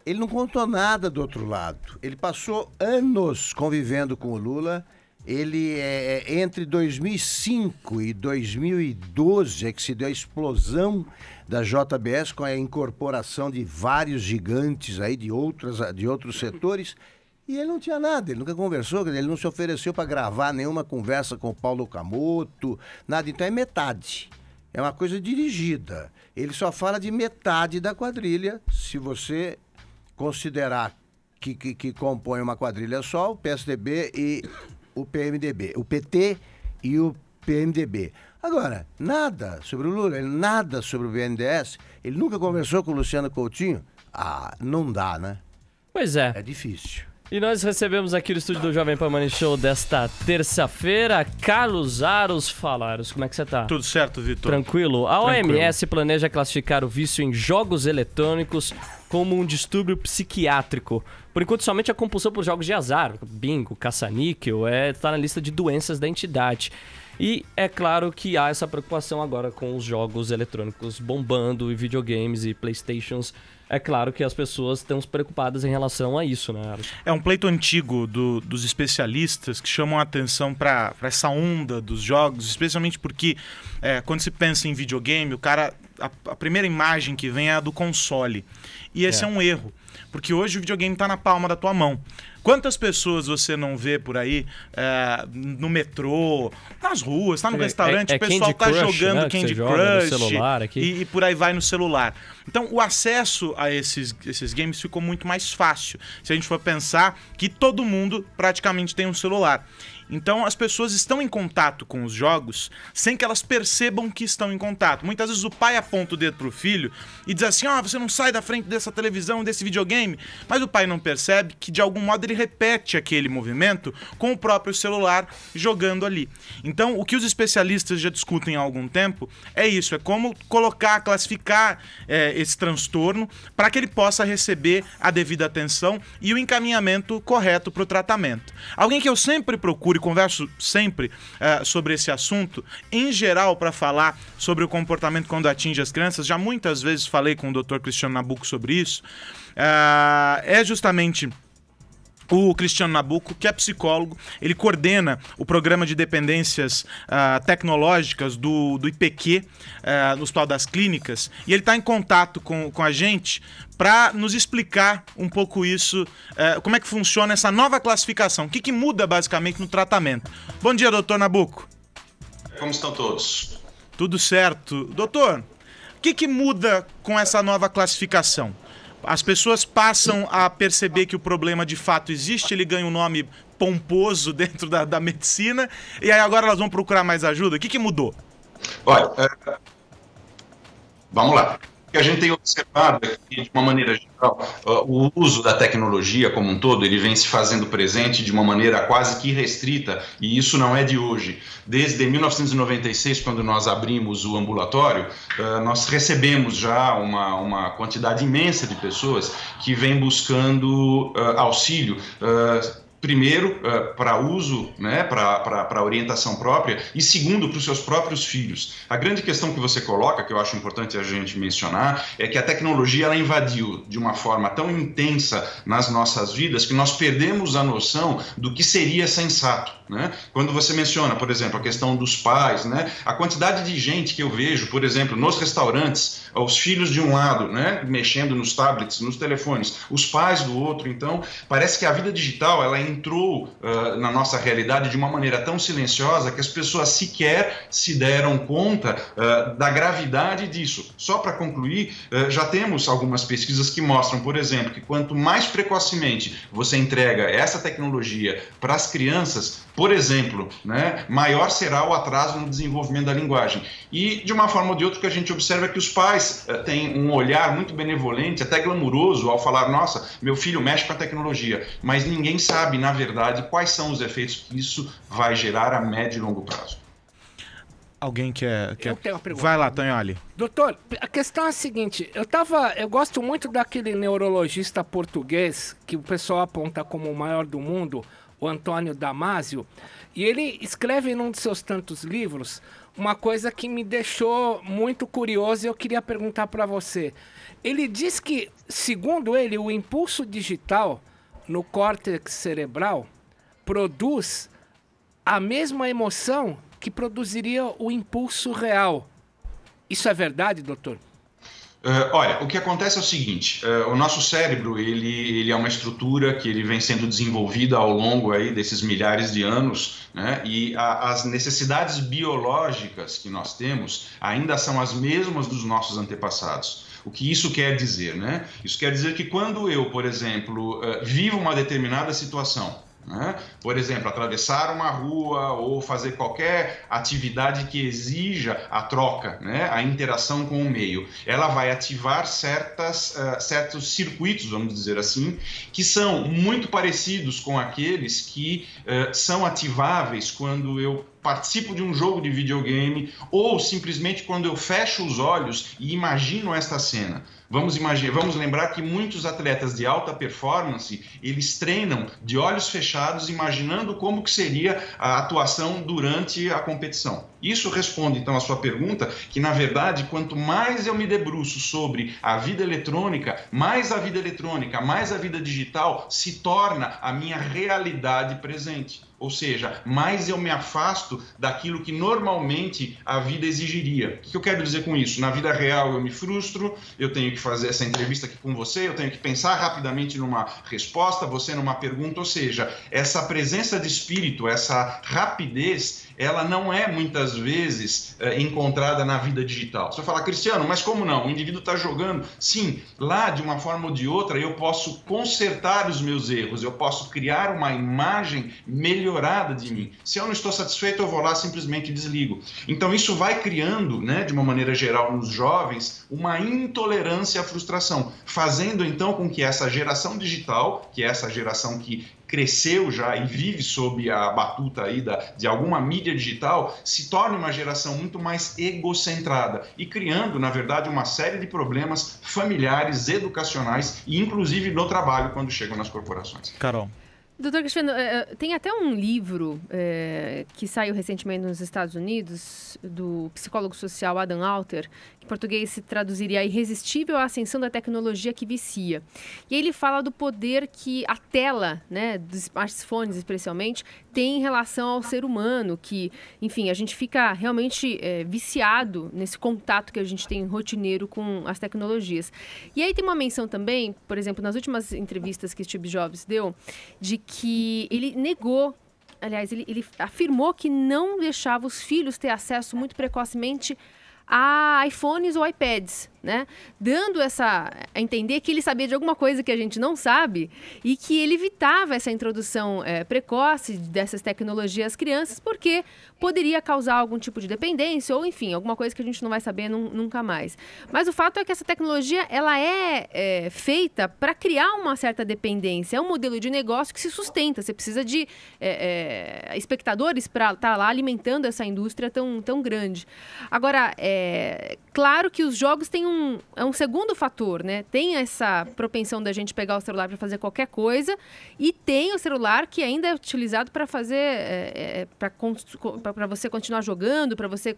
ele não contou nada do outro lado. Ele passou anos convivendo com o Lula. Ele entre 2005 e 2012 é que se deu a explosão da JBS com a incorporação de vários gigantes aí de outros setores, e ele não tinha nada, ele nunca conversou, ele não se ofereceu para gravar nenhuma conversa com o Paulo Camoto, nada. Então é metade, é uma coisa dirigida. Ele só fala de metade da quadrilha, se você considerar que compõe uma quadrilha só, o PSDB e o PMDB, o PT e o PMDB. Agora, nada sobre o Lula, nada sobre o BNDES, ele nunca conversou com o Luciano Coutinho? Não dá, né? Pois é. É difícil. E nós recebemos aqui no estúdio do Jovem Pan Morning Show desta terça-feira, Carlos Aros Falaros. Como é que você tá? Tudo certo, Vitor. Tranquilo? A OMS planeja classificar o vício em jogos eletrônicos como um distúrbio psiquiátrico. Por enquanto, somente a compulsão por jogos de azar, bingo, caça-níquel, está na lista de doenças da entidade. E é claro que há essa preocupação agora com os jogos eletrônicos bombando e videogames e Playstations é claro que as pessoas estão preocupadas em relação a isso, né? É um pleito antigo dos especialistas que chamam a atenção para essa onda dos jogos, especialmente porque quando se pensa em videogame, a primeira imagem que vem é a do console. E esse é um erro, porque hoje o videogame está na palma da tua mão. Quantas pessoas você não vê por aí no metrô, nas ruas, tá no restaurante, o pessoal tá jogando, né, Candy Crush celular aqui. E por aí vai no celular. Então o acesso a esses games ficou muito mais fácil, se a gente for pensar que todo mundo praticamente tem um celular. Então as pessoas estão em contato com os jogos sem que elas percebam que estão em contato. Muitas vezes o pai aponta o dedo pro filho e diz assim, você não sai da frente dessa televisão, desse videogame. Mas o pai não percebe que de algum modo ele repete aquele movimento com o próprio celular jogando ali. Então o que os especialistas já discutem há algum tempo é isso, é como classificar esse transtorno para que ele possa receber a devida atenção e o encaminhamento correto para o tratamento. Alguém que eu sempre procuro e converso sempre sobre esse assunto, em geral, para falar sobre o comportamento quando atinge as crianças, já muitas vezes falei com o Dr. Cristiano Nabuco sobre isso, é justamente o Cristiano Nabuco, que é psicólogo. Ele coordena o programa de dependências tecnológicas do IPQ, no Hospital das Clínicas, e ele está em contato com a gente para nos explicar um pouco isso, como é que funciona essa nova classificação, o que muda basicamente no tratamento. Bom dia, doutor Nabuco. Como estão todos? Tudo certo. Doutor, o que muda com essa nova classificação? As pessoas passam a perceber que o problema de fato existe, ele ganha um nome pomposo dentro da medicina, e aí agora elas vão procurar mais ajuda. O que mudou? Olha, vamos lá. O que a gente tem observado é que, de uma maneira geral, o uso da tecnologia como um todo, ele vem se fazendo presente de uma maneira quase que irrestrita, e isso não é de hoje. Desde 1996, quando nós abrimos o ambulatório, nós recebemos já uma quantidade imensa de pessoas que vêm buscando auxílio, primeiro, para uso, né, para orientação própria, e segundo, para os seus próprios filhos. A grande questão que você coloca, que eu acho importante a gente mencionar, é que a tecnologia ela invadiu de uma forma tão intensa nas nossas vidas que nós perdemos a noção do que seria sensato, né? Quando você menciona, por exemplo, a questão dos pais, né, a quantidade de gente que eu vejo, por exemplo, nos restaurantes, os filhos de um lado, né, mexendo nos tablets, nos telefones, os pais do outro. Então, parece que a vida digital ela entrou na nossa realidade de uma maneira tão silenciosa que as pessoas sequer se deram conta da gravidade disso. Só para concluir, já temos algumas pesquisas que mostram, por exemplo, que quanto mais precocemente você entrega essa tecnologia para as crianças, por exemplo, né, maior será o atraso no desenvolvimento da linguagem. E, de uma forma ou de outra, o que a gente observa é que os pais têm um olhar muito benevolente, até glamuroso, ao falar, nossa, meu filho mexe com a tecnologia, mas ninguém sabe, na verdade, quais são os efeitos que isso vai gerar a médio e longo prazo. Alguém quer... Eu tenho uma pergunta. Vai lá, Tonholi. Doutor, a questão é a seguinte, eu gosto muito daquele neurologista português que o pessoal aponta como o maior do mundo, o Antônio Damasio, e ele escreve num de seus tantos livros uma coisa que me deixou muito curioso e eu queria perguntar para você. Ele diz que, segundo ele, o impulso digital no córtex cerebral produz a mesma emoção que produziria o impulso real. Isso é verdade, doutor? Olha, o que acontece é o seguinte, o nosso cérebro, ele é uma estrutura que ele vem sendo desenvolvida ao longo aí desses milhares de anos, né? E as necessidades biológicas que nós temos ainda são as mesmas dos nossos antepassados. O que isso quer dizer, né? Isso quer dizer que quando eu, por exemplo, vivo uma determinada situação, né? Por exemplo, atravessar uma rua ou fazer qualquer atividade que exija a troca, né? A interação com o meio, ela vai ativar certos circuitos, vamos dizer assim, que são muito parecidos com aqueles que são ativáveis quando eu participo de um jogo de videogame, ou simplesmente quando eu fecho os olhos e imagino esta cena. Vamos lembrar que muitos atletas de alta performance, eles treinam de olhos fechados, imaginando como que seria a atuação durante a competição. Isso responde, então, à sua pergunta, que, na verdade, quanto mais eu me debruço sobre a vida eletrônica, mais a vida digital se torna a minha realidade presente. Ou seja, mais eu me afasto daquilo que normalmente a vida exigiria. O que eu quero dizer com isso? Na vida real eu me frustro, eu tenho que fazer essa entrevista aqui com você, eu tenho que pensar rapidamente numa resposta, você numa pergunta, ou seja, essa presença de espírito, essa rapidez, ela não é muitas vezes encontrada na vida digital. Você vai falar, Cristiano, mas como não? O indivíduo está jogando. Sim, lá de uma forma ou de outra eu posso consertar os meus erros, eu posso criar uma imagem melhorada de mim. Se eu não estou satisfeito, eu vou lá simplesmente desligo. Então isso vai criando, né, de uma maneira geral nos jovens, uma intolerância à frustração, fazendo então com que essa geração digital, que é essa geração que cresceu já e vive sob a batuta aí de alguma mídia digital, se torne uma geração muito mais egocentrada e criando, na verdade, uma série de problemas familiares, educacionais e inclusive no trabalho quando chegam nas corporações. Carol. Doutor Cristiano, tem até um livro que saiu recentemente nos Estados Unidos, do psicólogo social Adam Alter, que em português se traduziria a Irresistível à Ascensão da Tecnologia que Vicia. E ele fala do poder que a tela, né, dos smartphones especialmente, tem em relação ao ser humano, que, enfim, a gente fica realmente viciado nesse contato que a gente tem rotineiro com as tecnologias. E aí tem uma menção também, por exemplo, nas últimas entrevistas que Steve Jobs deu, de que ele negou, aliás, ele afirmou que não deixava os filhos ter acesso muito precocemente a iPhones ou iPads, né? Dando a entender que ele sabia de alguma coisa que a gente não sabe e que ele evitava essa introdução precoce dessas tecnologias às crianças porque poderia causar algum tipo de dependência ou, enfim, alguma coisa que a gente não vai saber nunca mais. Mas o fato é que essa tecnologia, ela é feita para criar uma certa dependência. É um modelo de negócio que se sustenta. Você precisa de espectadores para estar lá alimentando essa indústria tão grande. Agora, claro que os jogos têm um segundo fator, né? Tem essa propensão da gente pegar o celular para fazer qualquer coisa e tem o celular que ainda é utilizado para fazer, para você continuar jogando, para você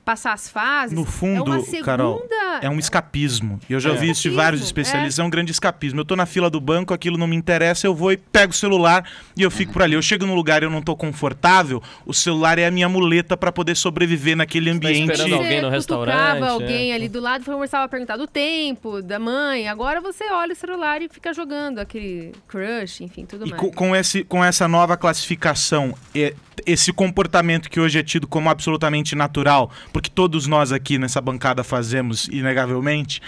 passar as fases. No fundo, Carol, é um escapismo. Eu já ouvi isso de vários especialistas, é um grande escapismo. Eu estou na fila do banco, aquilo não me interessa, eu vou e pego o celular e eu fico por ali. Eu chego num lugar e eu não estou confortável, o celular é a minha muleta para poder sobreviver naquele ambiente. Tá esperando alguém no restaurante. Alguém ali do lado, começava a perguntar do tempo, da mãe. Agora você olha o celular e fica jogando aquele crush, enfim, tudo mais. Com essa nova classificação, esse comportamento que hoje é tido como absolutamente natural, porque todos nós aqui nessa bancada fazemos, inegavelmente,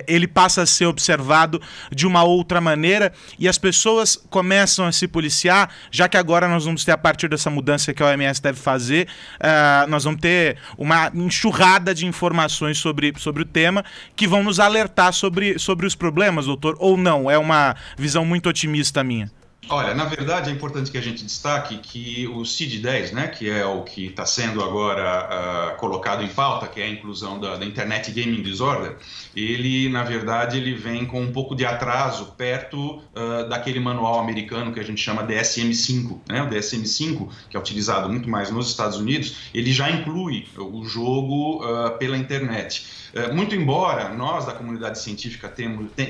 ele passa a ser observado de uma outra maneira e as pessoas começam a se policiar, já que agora nós vamos ter, a partir dessa mudança que a OMS deve fazer, nós vamos ter uma enxurrada de informações sobre o tema que vão nos alertar sobre os problemas, doutor, ou não? É uma visão muito otimista minha? Olha, na verdade é importante que a gente destaque que o CID-10, né, que é o que está sendo agora colocado em pauta, que é a inclusão da Internet Gaming Disorder, ele, na verdade, ele vem com um pouco de atraso perto daquele manual americano que a gente chama DSM-5. Né? O DSM-5, que é utilizado muito mais nos Estados Unidos, ele já inclui o jogo pela internet. Muito embora nós, da comunidade científica,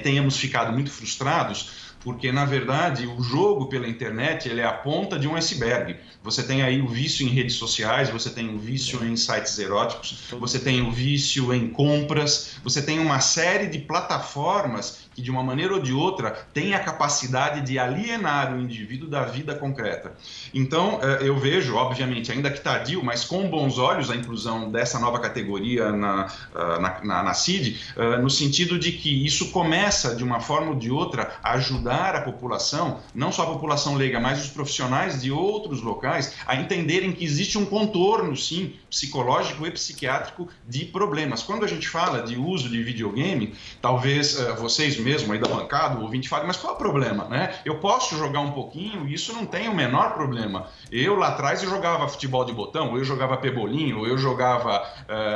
tenhamos ficado muito frustrados, porque, na verdade, o jogo pela internet ele é a ponta de um iceberg. Você tem aí o vício em redes sociais, você tem o vício em sites eróticos, você tem o vício em compras, você tem uma série de plataformas que, de uma maneira ou de outra, têm a capacidade de alienar o indivíduo da vida concreta. Então, eu vejo, obviamente, ainda que tardio, mas com bons olhos, a inclusão dessa nova categoria na CID, no sentido de que isso começa, de uma forma ou de outra, a ajudar a população, não só a população leiga, mas os profissionais de outros locais, a entenderem que existe um contorno, sim, psicológico e psiquiátrico de problemas. Quando a gente fala de uso de videogame, talvez vocês mesmo aí da bancada, o ouvinte fala, mas qual é o problema, né? Eu posso jogar um pouquinho e isso não tem o menor problema. Eu lá atrás eu jogava futebol de botão, ou eu jogava pebolinho, ou eu jogava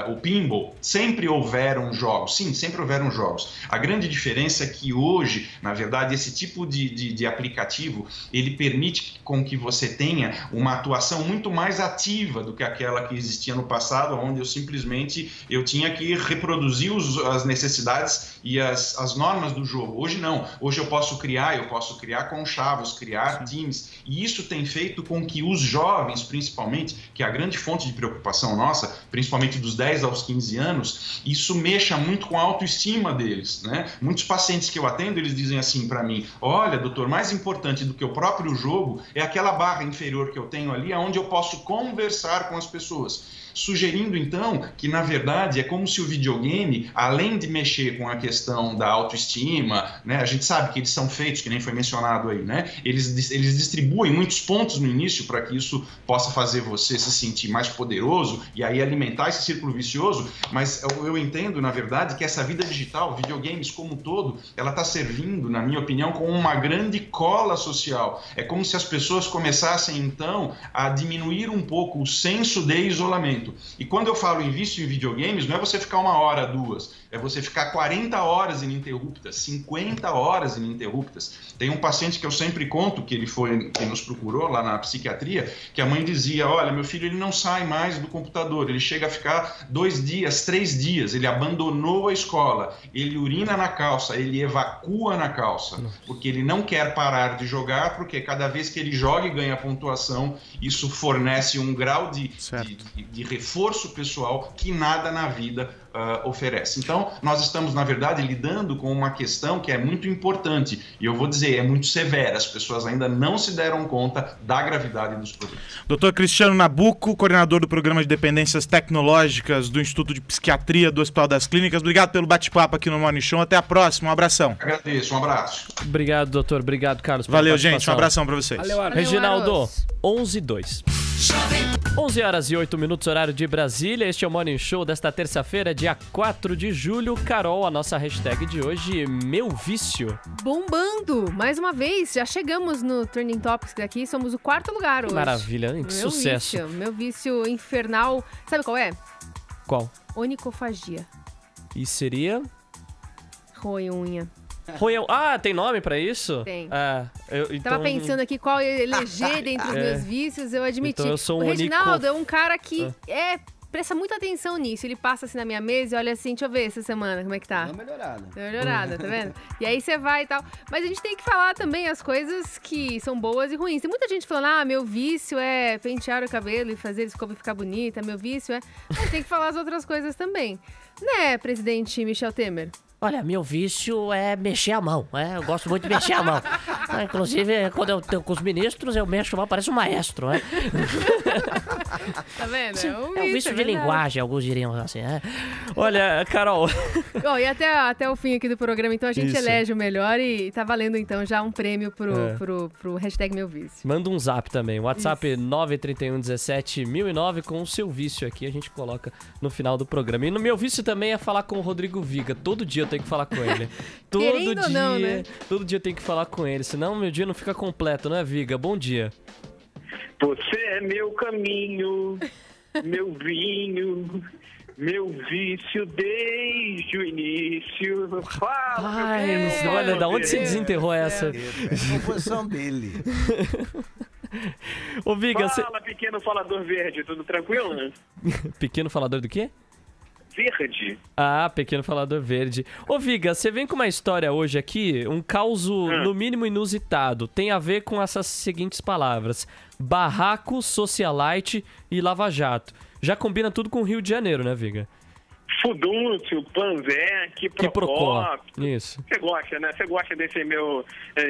o pinball. Sempre houveram jogos, sim, sempre houveram jogos. A grande diferença é que hoje, na verdade, esse tipo de aplicativo, ele permite com que você tenha uma atuação muito mais ativa do que aquela que existia no passado, onde eu simplesmente tinha que reproduzir as necessidades e as normas do jogo. Hoje não. Hoje eu posso criar conchavos, criar times, e isso tem feito com que os jovens, principalmente, que é a grande fonte de preocupação nossa, principalmente dos 10 aos 15 anos, isso mexa muito com a autoestima deles, né? Muitos pacientes que eu atendo, eles dizem assim para mim, olha, doutor, mais importante do que o próprio jogo é aquela barra inferior que eu tenho ali, onde eu posso conversar com as pessoas. Sugerindo, então, que, na verdade, é como se o videogame, além de mexer com a questão da autoestima, né, a gente sabe que eles são feitos, que nem foi mencionado aí, né, eles distribuem muitos pontos no início para que isso possa fazer você se sentir mais poderoso e aí alimentar esse círculo vicioso, mas eu entendo, na verdade, que essa vida digital, videogames como um todo, ela está servindo, na minha opinião, como uma grande cola social. É como se as pessoas começassem, então, a diminuir um pouco o senso de isolamento. E quando eu falo em vício em videogames, não é você ficar 1 hora, 2, é você ficar 40 horas ininterruptas, 50 horas ininterruptas. Tem um paciente que eu sempre conto, que ele foi quem nos procurou lá na psiquiatria, que a mãe dizia, olha, meu filho ele não sai mais do computador, ele chega a ficar 2 dias, 3 dias, ele abandonou a escola, ele urina na calça, ele evacua na calça, porque ele não quer parar de jogar, porque cada vez que ele joga e ganha pontuação, isso fornece um grau de reforço pessoal que nada na vida oferece. Então, nós estamos, na verdade, lidando com uma questão que é muito importante, e eu vou dizer, é muito severa. As pessoas ainda não se deram conta da gravidade dos problemas. Dr. Cristiano Nabuco, coordenador do Programa de Dependências Tecnológicas do Instituto de Psiquiatria do Hospital das Clínicas, obrigado pelo bate-papo aqui no Morning Show. Até a próxima, um abração. Agradeço, um abraço. Obrigado, doutor. Obrigado, Carlos. Valeu, gente. Um abração para vocês. Valeu, Reginaldo, 11:02. 11 horas e 8 minutos, horário de Brasília. Este é o Morning Show desta terça-feira, dia 4 de julho. Carol, a nossa hashtag de hoje, meu vício. Bombando! Mais uma vez, já chegamos no Trending Topics daqui, somos o 4º lugar hoje. Maravilha, hein? Que sucesso. Vício, meu vício infernal, sabe qual é? Qual? Onicofagia. E seria? Roer unha. Ah, tem nome pra isso? Tem. Então... Tava pensando aqui qual eleger dentre os meus vícios, eu admiti. Então eu sou o Reginaldo é um cara que presta muita atenção nisso. Ele passa assim na minha mesa e olha assim, deixa eu ver essa semana, como é que tá? Deu uma melhorada. Deu uma melhorada, tá vendo? E aí você vai e tal. Mas a gente tem que falar também as coisas que são boas e ruins. Tem muita gente falando, meu vício é pentear o cabelo e fazer escova ficar bonita, meu vício é... Mas tem que falar as outras coisas também. Né, presidente Michel Temer? Olha, meu vício é mexer a mão, eu gosto muito de mexer a mão. Inclusive, quando eu tenho com os ministros, eu mexo a mão, parece um maestro, Tá vendo? É um vício de linguagem, alguns diriam assim, Olha, Carol... E até o fim aqui do programa, então a gente elege o melhor e tá valendo então já um prêmio pro hashtag meu vício. Manda um zap também, WhatsApp 931171009 com o seu vício aqui, a gente coloca no final do programa. E no meu vício também é falar com o Rodrigo Viga, todo dia eu tenho que falar com ele. Querendo ou não, né? Todo dia eu tenho que falar com ele, senão meu dia não fica completo, né, Viga? Bom dia. Você é meu caminho, meu vinho, meu vício desde o início. Fala, olha, da onde você desenterrou essa? É a composição dele. Ô, Viga, fala, pequeno falador verde, tudo tranquilo, né? Pequeno falador do quê? Verde. Pequeno falador verde. Ô, Viga, você vem com uma história hoje aqui, um caos no mínimo inusitado. Tem a ver com essas seguintes palavras: barraco, socialite e lava-jato. Já combina tudo com o Rio de Janeiro, né, Viga? Fudúncio, Panzé, Quiprocó. Isso. Você gosta, né? Você gosta desse meu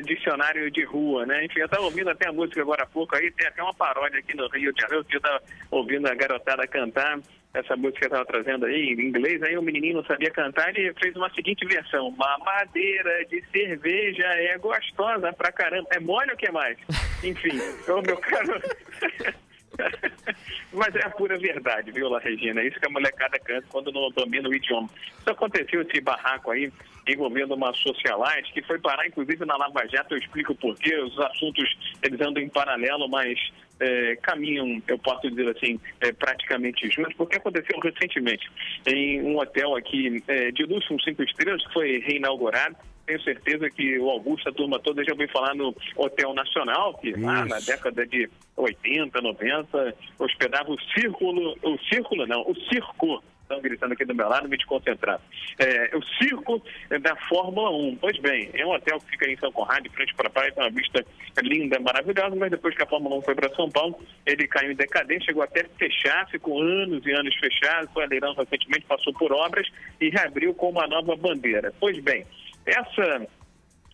dicionário de rua, né? Enfim, eu tava ouvindo até a música agora há pouco aí, tem até uma paródia aqui no Rio de Janeiro, que eu tava ouvindo a garotada cantar essa música que eu tava trazendo aí em inglês, aí o menininho não sabia cantar e fez uma seguinte versão: mamadeira de cerveja é gostosa pra caramba. É mole ou o que mais? Enfim, meu caro... Mas é a pura verdade, viu, La Regina? É isso que a molecada canta quando não domina o idioma. Isso aconteceu, esse barraco aí, envolvendo uma socialite, que foi parar, inclusive, na Lava Jato. Eu explico por quê. Os assuntos, eles andam em paralelo, mas caminham, eu posso dizer assim, praticamente juntos, porque aconteceu recentemente em um hotel aqui de luxo, 5 estrelas, que foi reinaugurado. Tenho certeza que o Augusto, a turma toda, já ouviu falar no Hotel Nacional, que lá na década de 80, 90, hospedava o circo. Estão gritando aqui do meu lado, me desconcentrar. O circo da Fórmula 1. Pois bem, é um hotel que fica em São Conrado, de frente para a praia, tem uma vista linda, maravilhosa, mas depois que a Fórmula 1 foi para São Paulo, ele caiu em decadência, chegou até fechar, ficou anos e anos fechado, foi a leilão recentemente, passou por obras e reabriu com uma nova bandeira. Pois bem, essa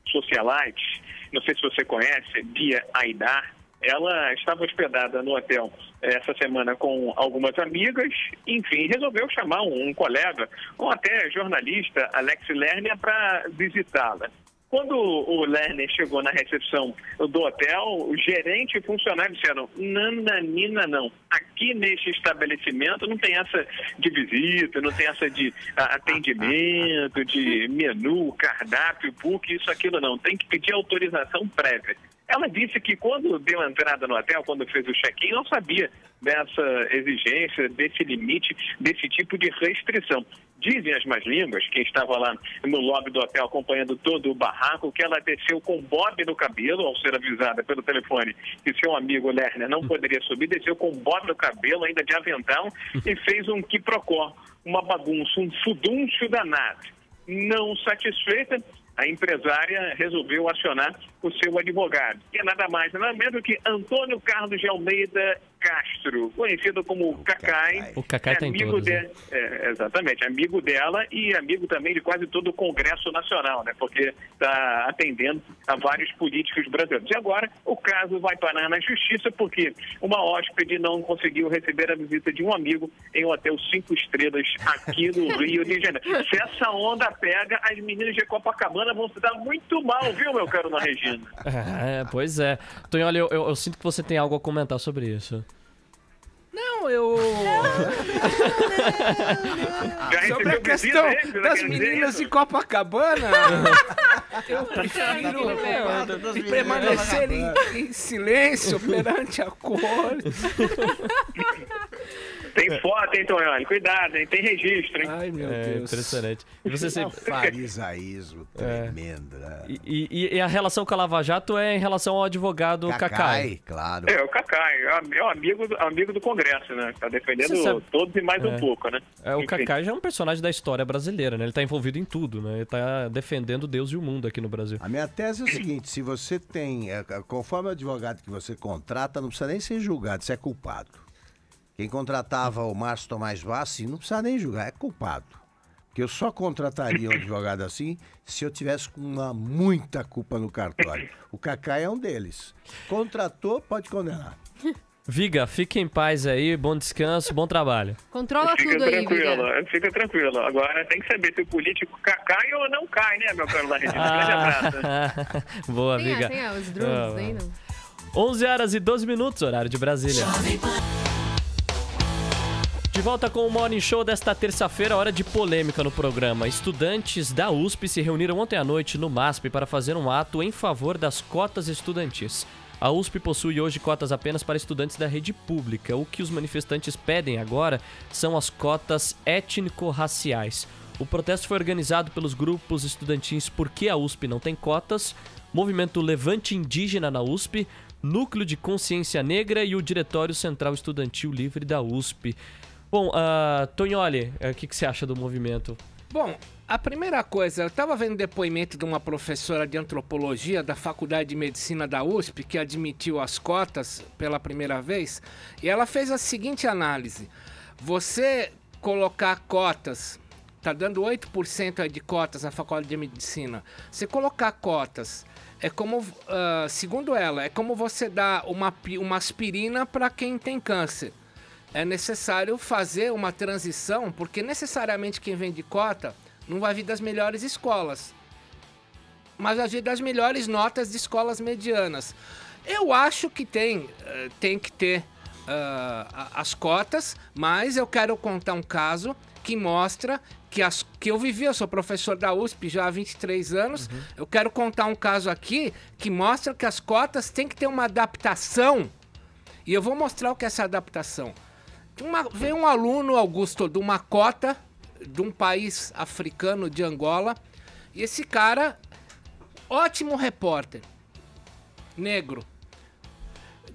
socialite, não sei se você conhece, Bia Aidar, ela estava hospedada no hotel essa semana com algumas amigas, enfim, resolveu chamar um colega, ou até jornalista, Alex Lerner, para visitá-la. Quando o Lerner chegou na recepção do hotel, o gerente e o funcionário disseram: nananina não, aqui neste estabelecimento não tem essa de visita, não tem essa de atendimento, de menu, cardápio, book, isso, aquilo não, tem que pedir autorização prévia. Ela disse que quando deu a entrada no hotel, quando fez o check-in, não sabia dessa exigência, desse limite, desse tipo de restrição. Dizem as más línguas, quem estava lá no lobby do hotel acompanhando todo o barraco, que ela desceu com bob no cabelo, ao ser avisada pelo telefone que seu amigo Lerner não poderia subir, desceu com bob no cabelo, ainda de avental, e fez um quiprocó, uma bagunça, um fudúncio danado. Não satisfeita, a empresária resolveu acionar o seu advogado, que é nada mais, nada menos do que Antônio Carlos de Almeida Castro, conhecido como Cacai. O Cacai tem amigo todos, né? Exatamente, amigo dela e amigo também de quase todo o Congresso Nacional, né? Porque está atendendo a vários políticos brasileiros. E agora o caso vai parar na justiça porque uma hóspede não conseguiu receber a visita de um amigo em um hotel 5 estrelas aqui no Rio de Janeiro. Se essa onda pega, as meninas de Copacabana vão se dar muito mal, viu, meu caro Na Regina? Pois é. Tonholi, eu sinto que você tem algo a comentar sobre isso. Não, sobre a questão das meninas de Copacabana, eu prefiro permanecer em silêncio perante a corte. Tem foto, hein, Tonholi? Cuidado, hein? Tem registro, hein? Ai, meu Deus. Impressionante. E você sempre... farisaísmo tremendo, né? E a relação com a Lava Jato é em relação ao advogado Cacai. Claro. O Cacai, é o amigo do Congresso, né? Tá defendendo todos e mais um pouco, né? O Cacai já é um personagem da história brasileira, né? Ele tá envolvido em tudo, né? Ele tá defendendo Deus e o mundo aqui no Brasil. A minha tese é o seguinte: se você tem, conforme o advogado que você contrata, não precisa nem ser julgado, você é culpado. Quem contratava o Márcio Tomás Vassi não precisa nem julgar, é culpado. Porque eu só contrataria um advogado assim se eu tivesse muita culpa no cartório. O Cacai é um deles. Contratou, pode condenar. Viga, fique em paz aí, bom descanso, bom trabalho. Controla tudo aí, Viga. Fica tranquilo. Agora tem que saber se o político cai ou não cai, né, meu caro La Regina? Grande abraço. Boa, Viga. Tem os drones aí, não? 11 horas e 12 minutos, horário de Brasília. De volta com o Morning Show desta terça-feira, hora de polêmica no programa. Estudantes da USP se reuniram ontem à noite no MASP para fazer um ato em favor das cotas estudantis. A USP possui hoje cotas apenas para estudantes da rede pública. O que os manifestantes pedem agora são as cotas étnico-raciais. O protesto foi organizado pelos grupos estudantis Porque a USP Não Tem Cotas, Movimento Levante Indígena na USP, Núcleo de Consciência Negra e o Diretório Central Estudantil Livre da USP. Bom, Tonholi, o que você acha do movimento? Bom, a primeira coisa, eu estava vendo depoimento de uma professora de antropologia da Faculdade de Medicina da USP, que admitiu as cotas pela primeira vez, e ela fez a seguinte análise: você colocar cotas, tá dando 8% de cotas na Faculdade de Medicina, você colocar cotas é como, segundo ela, é como você dar uma aspirina para quem tem câncer. É necessário fazer uma transição, porque necessariamente quem vem de cota não vai vir das melhores escolas, mas vai vir das melhores notas de escolas medianas. Eu acho que tem que ter as cotas, mas eu quero contar um caso que mostra que eu vivi, eu sou professor da USP já há 23 anos, eu quero contar um caso aqui que mostra que as cotas têm que ter uma adaptação, e eu vou mostrar o que é essa adaptação. Veio um aluno, Augusto, de uma cota de um país africano, de Angola, e esse cara, ótimo repórter, negro,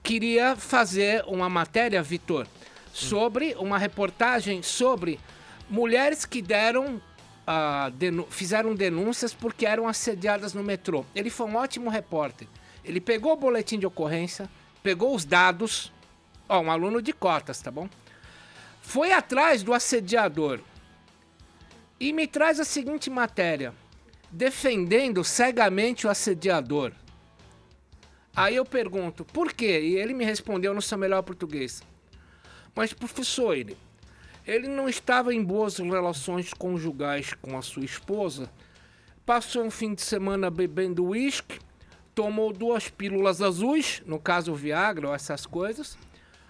queria fazer uma matéria, Vitor, sobre uma reportagem sobre mulheres que fizeram denúncias porque eram assediadas no metrô. Ele foi um ótimo repórter. Ele pegou o boletim de ocorrência, pegou os dados, um aluno de cotas, tá bom? Foi atrás do assediador e me traz a seguinte matéria: defendendo cegamente o assediador. Aí eu pergunto, por quê? E ele me respondeu no seu melhor português. Mas, professor, ele não estava em boas relações conjugais com a sua esposa, passou um fim de semana bebendo uísque, tomou 2 pílulas azuis, no caso Viagra ou essas coisas,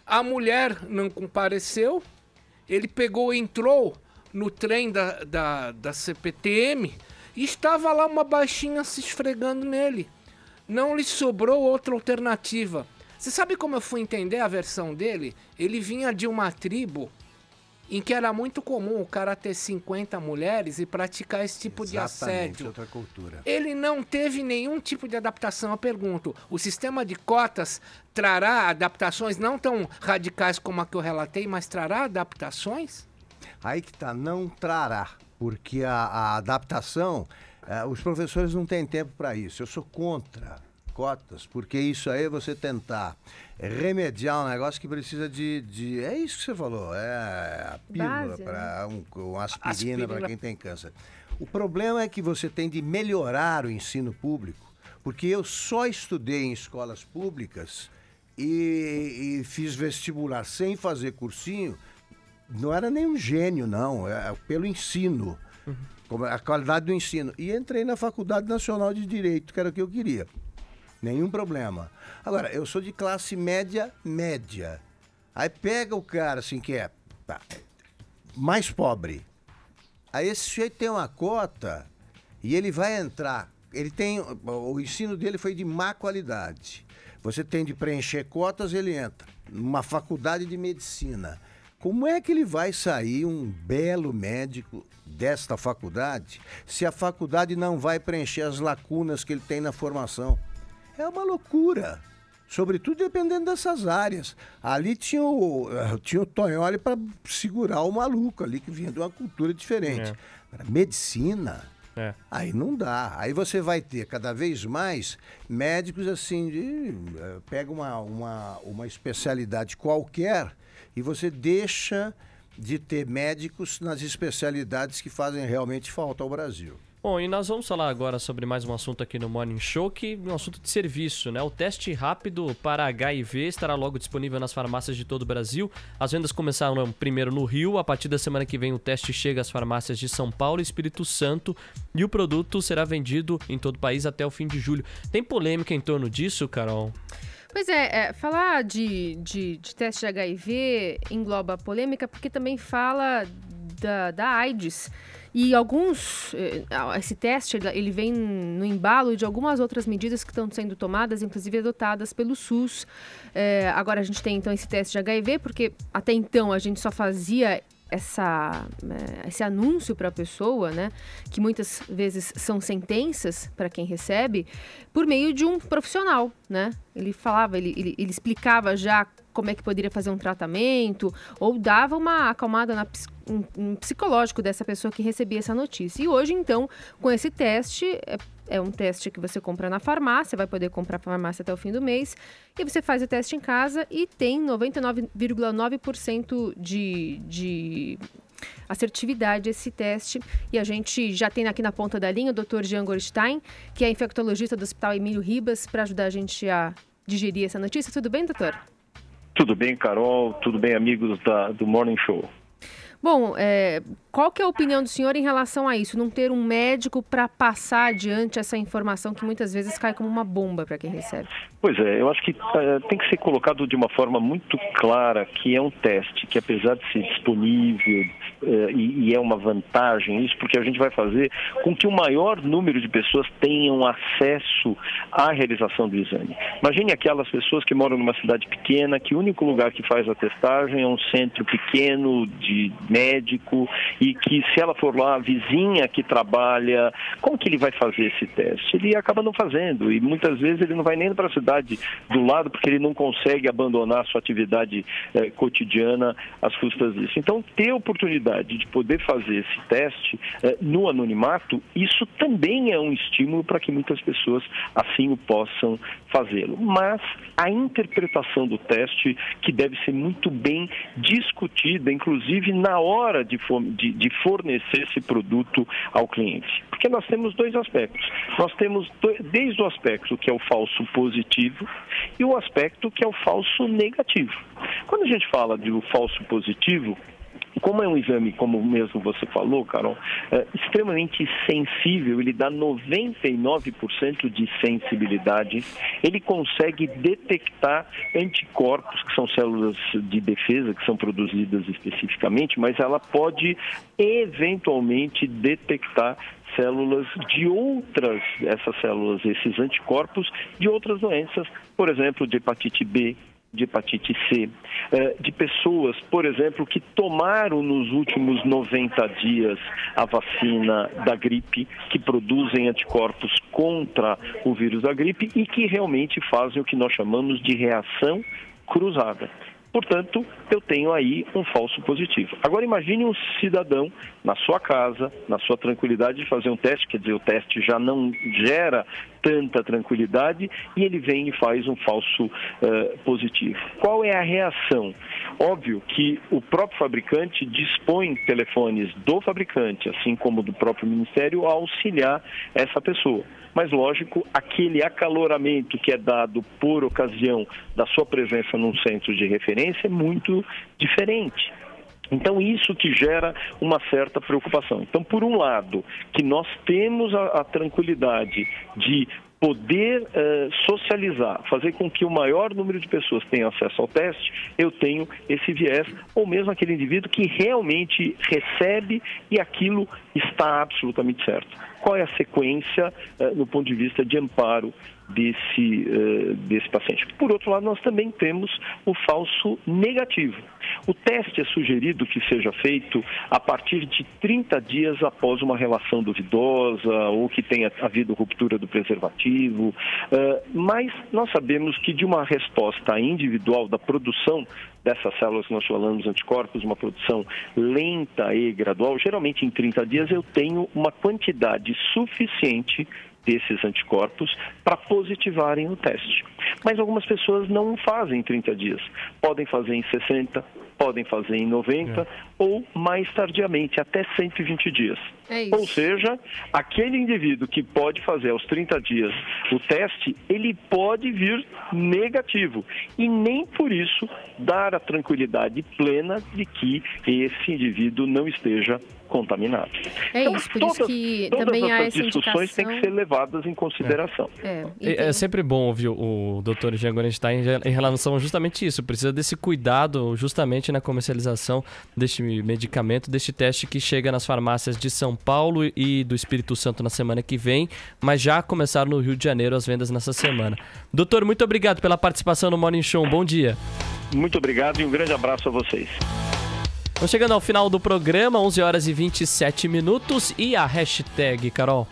a mulher não compareceu, ele entrou no trem da CPTM e estava lá uma baixinha se esfregando nele. Não lhe sobrou outra alternativa. Você sabe como eu fui entender a versão dele? Ele vinha de uma tribo em que era muito comum o cara ter 50 mulheres e praticar esse tipo de assédio. Outra cultura. Ele não teve nenhum tipo de adaptação. Eu pergunto, o sistema de cotas trará adaptações não tão radicais como a que eu relatei, mas trará adaptações? Aí que tá, não trará, porque a adaptação, os professores não têm tempo para isso. Eu sou contra cotas, porque isso aí é você tentar remediar um negócio que precisa de é isso que você falou, é a pílula para uma aspirina para quem tem câncer. O problema é que você tem de melhorar o ensino público, porque eu só estudei em escolas públicas e fiz vestibular sem fazer cursinho. Não era nenhum gênio, não, é pelo ensino, a qualidade do ensino. E entrei na Faculdade Nacional de Direito, que era o que eu queria. Nenhum problema. Agora, eu sou de classe média. Aí pega o cara, assim, que é mais pobre. Aí esse sujeito tem uma cota e ele vai entrar. O ensino dele foi de má qualidade. Você tem de preencher cotas, ele entra numa faculdade de medicina. Como é que ele vai sair um belo médico desta faculdade se a faculdade não vai preencher as lacunas que ele tem na formação? É uma loucura, sobretudo dependendo dessas áreas. Ali tinha o Tonholi para segurar o maluco ali, que vinha de uma cultura diferente. Medicina, aí não dá. Aí você vai ter cada vez mais médicos assim, pega uma especialidade qualquer e você deixa de ter médicos nas especialidades que fazem realmente falta ao Brasil. Bom, e nós vamos falar agora sobre mais um assunto aqui no Morning Show, que é um assunto de serviço, né? O teste rápido para HIV estará logo disponível nas farmácias de todo o Brasil. As vendas começaram primeiro no Rio, a partir da semana que vem o teste chega às farmácias de São Paulo e Espírito Santo, e o produto será vendido em todo o país até o fim de julho. Tem polêmica em torno disso, Carol? Pois falar de teste de HIV engloba polêmica porque também fala da AIDS. E esse teste, ele vem no embalo de algumas outras medidas que estão sendo tomadas, inclusive adotadas pelo SUS. Agora a gente tem, então, esse teste de HIV, porque até então a gente só fazia esse anúncio para a pessoa, né, que muitas vezes são sentenças para quem recebe, por meio de um profissional, né? Ele falava, ele explicava já como é que poderia fazer um tratamento, ou dava uma acalmada no psicológico dessa pessoa que recebia essa notícia. E hoje, então, com esse teste, é um teste que você compra na farmácia, vai poder comprar na farmácia até o fim do mês, e você faz o teste em casa e tem 99,9% de assertividade esse teste. E a gente já tem aqui na ponta da linha o Dr. Jean Gorstein, que é infectologista do Hospital Emílio Ribas, para ajudar a gente a digerir essa notícia. Tudo bem, doutor? Tudo bem, Carol. Tudo bem, amigos do Morning Show. Bom, qual que é a opinião do senhor em relação a isso? Não ter um médico para passar adiante essa informação que muitas vezes cai como uma bomba para quem recebe. Pois é, eu acho que tem que ser colocado de uma forma muito clara que é um teste, que apesar de ser disponível e é uma vantagem isso, porque a gente vai fazer com que o maior número de pessoas tenham acesso à realização do exame. Imagine aquelas pessoas que moram numa cidade pequena, que o único lugar que faz a testagem é um centro pequeno de médico e que se ela for lá, a vizinha que trabalha, como que ele vai fazer esse teste? Ele acaba não fazendo e muitas vezes ele não vai nem para a cidade do lado porque ele não consegue abandonar a sua atividade cotidiana às custas disso. Então, ter a oportunidade de poder fazer esse teste no anonimato, isso também é um estímulo para que muitas pessoas assim o possam fazê-lo. Mas a interpretação do teste que deve ser muito bem discutida, inclusive na hora de fornecer esse produto ao cliente. Porque nós temos dois aspectos. Nós temos desde o aspecto que é o falso positivo e o aspecto que é o falso negativo. Quando a gente fala de o falso positivo, como é um exame, como mesmo você falou, Carol, extremamente sensível, ele dá 99% de sensibilidade, ele consegue detectar anticorpos, que são células de defesa, que são produzidas especificamente, mas ela pode eventualmente detectar células de outras, essas células, esses anticorpos de outras doenças, por exemplo, de hepatite B, de hepatite C, de pessoas, por exemplo, que tomaram nos últimos 90 dias a vacina da gripe, que produzem anticorpos contra o vírus da gripe e que realmente fazem o que nós chamamos de reação cruzada. Portanto, eu tenho aí um falso positivo. Agora imagine um cidadão na sua casa, na sua tranquilidade de fazer um teste, quer dizer, o teste já não gera tanta tranquilidade e ele vem e faz um falso positivo. Qual é a reação? Óbvio que o próprio fabricante dispõe telefones do fabricante, assim como do próprio Ministério, a auxiliar essa pessoa. Mas, lógico, aquele acaloramento que é dado por ocasião da sua presença num centro de referência é muito diferente. Então, isso que gera uma certa preocupação. Então, por um lado, que nós temos a tranquilidade de poder socializar, fazer com que o maior número de pessoas tenha acesso ao teste, eu tenho esse viés, ou mesmo aquele indivíduo que realmente recebe e aquilo está absolutamente certo. Qual é a sequência no ponto de vista de amparo desse paciente? Por outro lado, nós também temos o falso negativo. O teste é sugerido que seja feito a partir de 30 dias após uma relação duvidosa ou que tenha havido ruptura do preservativo, mas nós sabemos que de uma resposta individual da produção dessas células que nós falamos, anticorpos, uma produção lenta e gradual, geralmente em 30 dias eu tenho uma quantidade suficiente desses anticorpos para positivarem o teste. Mas algumas pessoas não fazem em 30 dias. Podem fazer em 60, podem fazer em 90 ou mais tardiamente, até 120 dias. Ou seja, aquele indivíduo que pode fazer aos 30 dias o teste, ele pode vir negativo. E nem por isso dar a tranquilidade plena de que esse indivíduo não esteja contaminado. Então, isso, por isso que também há essa discussões têm que ser levadas em consideração. É sempre bom ouvir o Dr. Jean Gorenstein em relação a justamente isso. Precisa desse cuidado justamente na comercialização deste medicamento, deste teste que chega nas farmácias de São Paulo e do Espírito Santo na semana que vem, mas já começaram no Rio de Janeiro as vendas nessa semana. Doutor, muito obrigado pela participação no Morning Show. Bom dia. Muito obrigado e um grande abraço a vocês. Estamos chegando ao final do programa, 11 horas e 27 minutos. E a hashtag, Carol?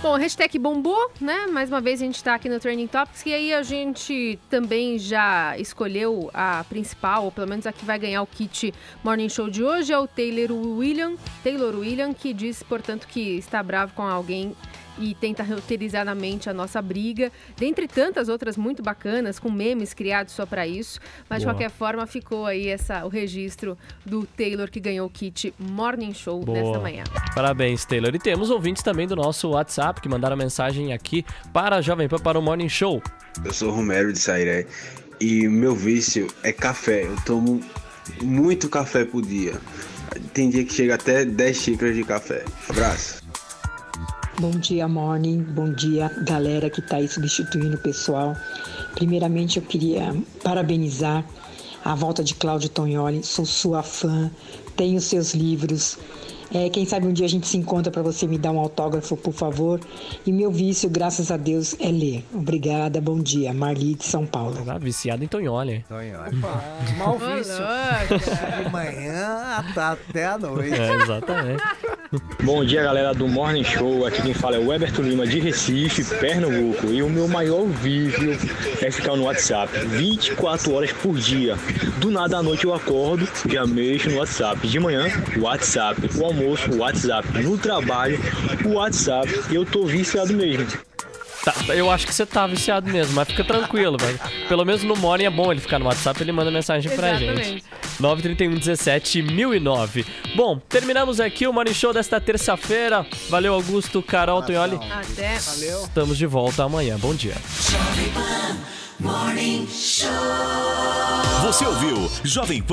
Bom, a hashtag bombou, né? Mais uma vez a gente está aqui no Trending Topics e aí a gente também já escolheu a principal, ou pelo menos a que vai ganhar o kit Morning Show de hoje, é o Taylor William, que diz, portanto, que está bravo com alguém e tenta roteirizar na mente a nossa briga, dentre tantas outras muito bacanas, com memes criados só para isso, mas de qualquer forma ficou aí o registro do Taylor que ganhou o kit Morning Show nesta manhã. Parabéns, Taylor. E temos ouvintes também do nosso WhatsApp que mandaram mensagem aqui para a Jovem Pan, para o Morning Show. Eu sou o Romero de Sairé e meu vício é café. Eu tomo muito café por dia. Tem dia que chega até 10 xícaras de café. Abraço. Bom dia, Morning. Bom dia, galera que está aí substituindo o pessoal. Primeiramente, eu queria parabenizar a volta de Cláudio Tognoli. Sou sua fã, tenho seus livros. Quem sabe um dia a gente se encontra para você me dar um autógrafo, por favor. E meu vício, graças a Deus, é ler. Obrigada, bom dia. Marli de São Paulo. Viciado em Tognoli. Mal vício. De manhã até a noite. Exatamente. Bom dia, galera do Morning Show. Aqui quem fala é o Everton Lima de Recife, Pernambuco. E o meu maior vício é ficar no WhatsApp 24 horas por dia. Do nada à noite eu acordo, já mexo no WhatsApp. De manhã, WhatsApp. O almoço, WhatsApp. No trabalho, WhatsApp. Eu tô viciado mesmo. Tá, eu acho que você tá viciado mesmo, mas fica tranquilo, velho. Pelo menos no Morning é bom ele ficar no WhatsApp, ele manda mensagem pra gente. 931-17-1009. Bom, terminamos aqui o Morning Show desta terça-feira. Valeu, Augusto, Carol, Tognoli. Até. Valeu. Estamos de volta amanhã. Bom dia. Você ouviu Jovem Pan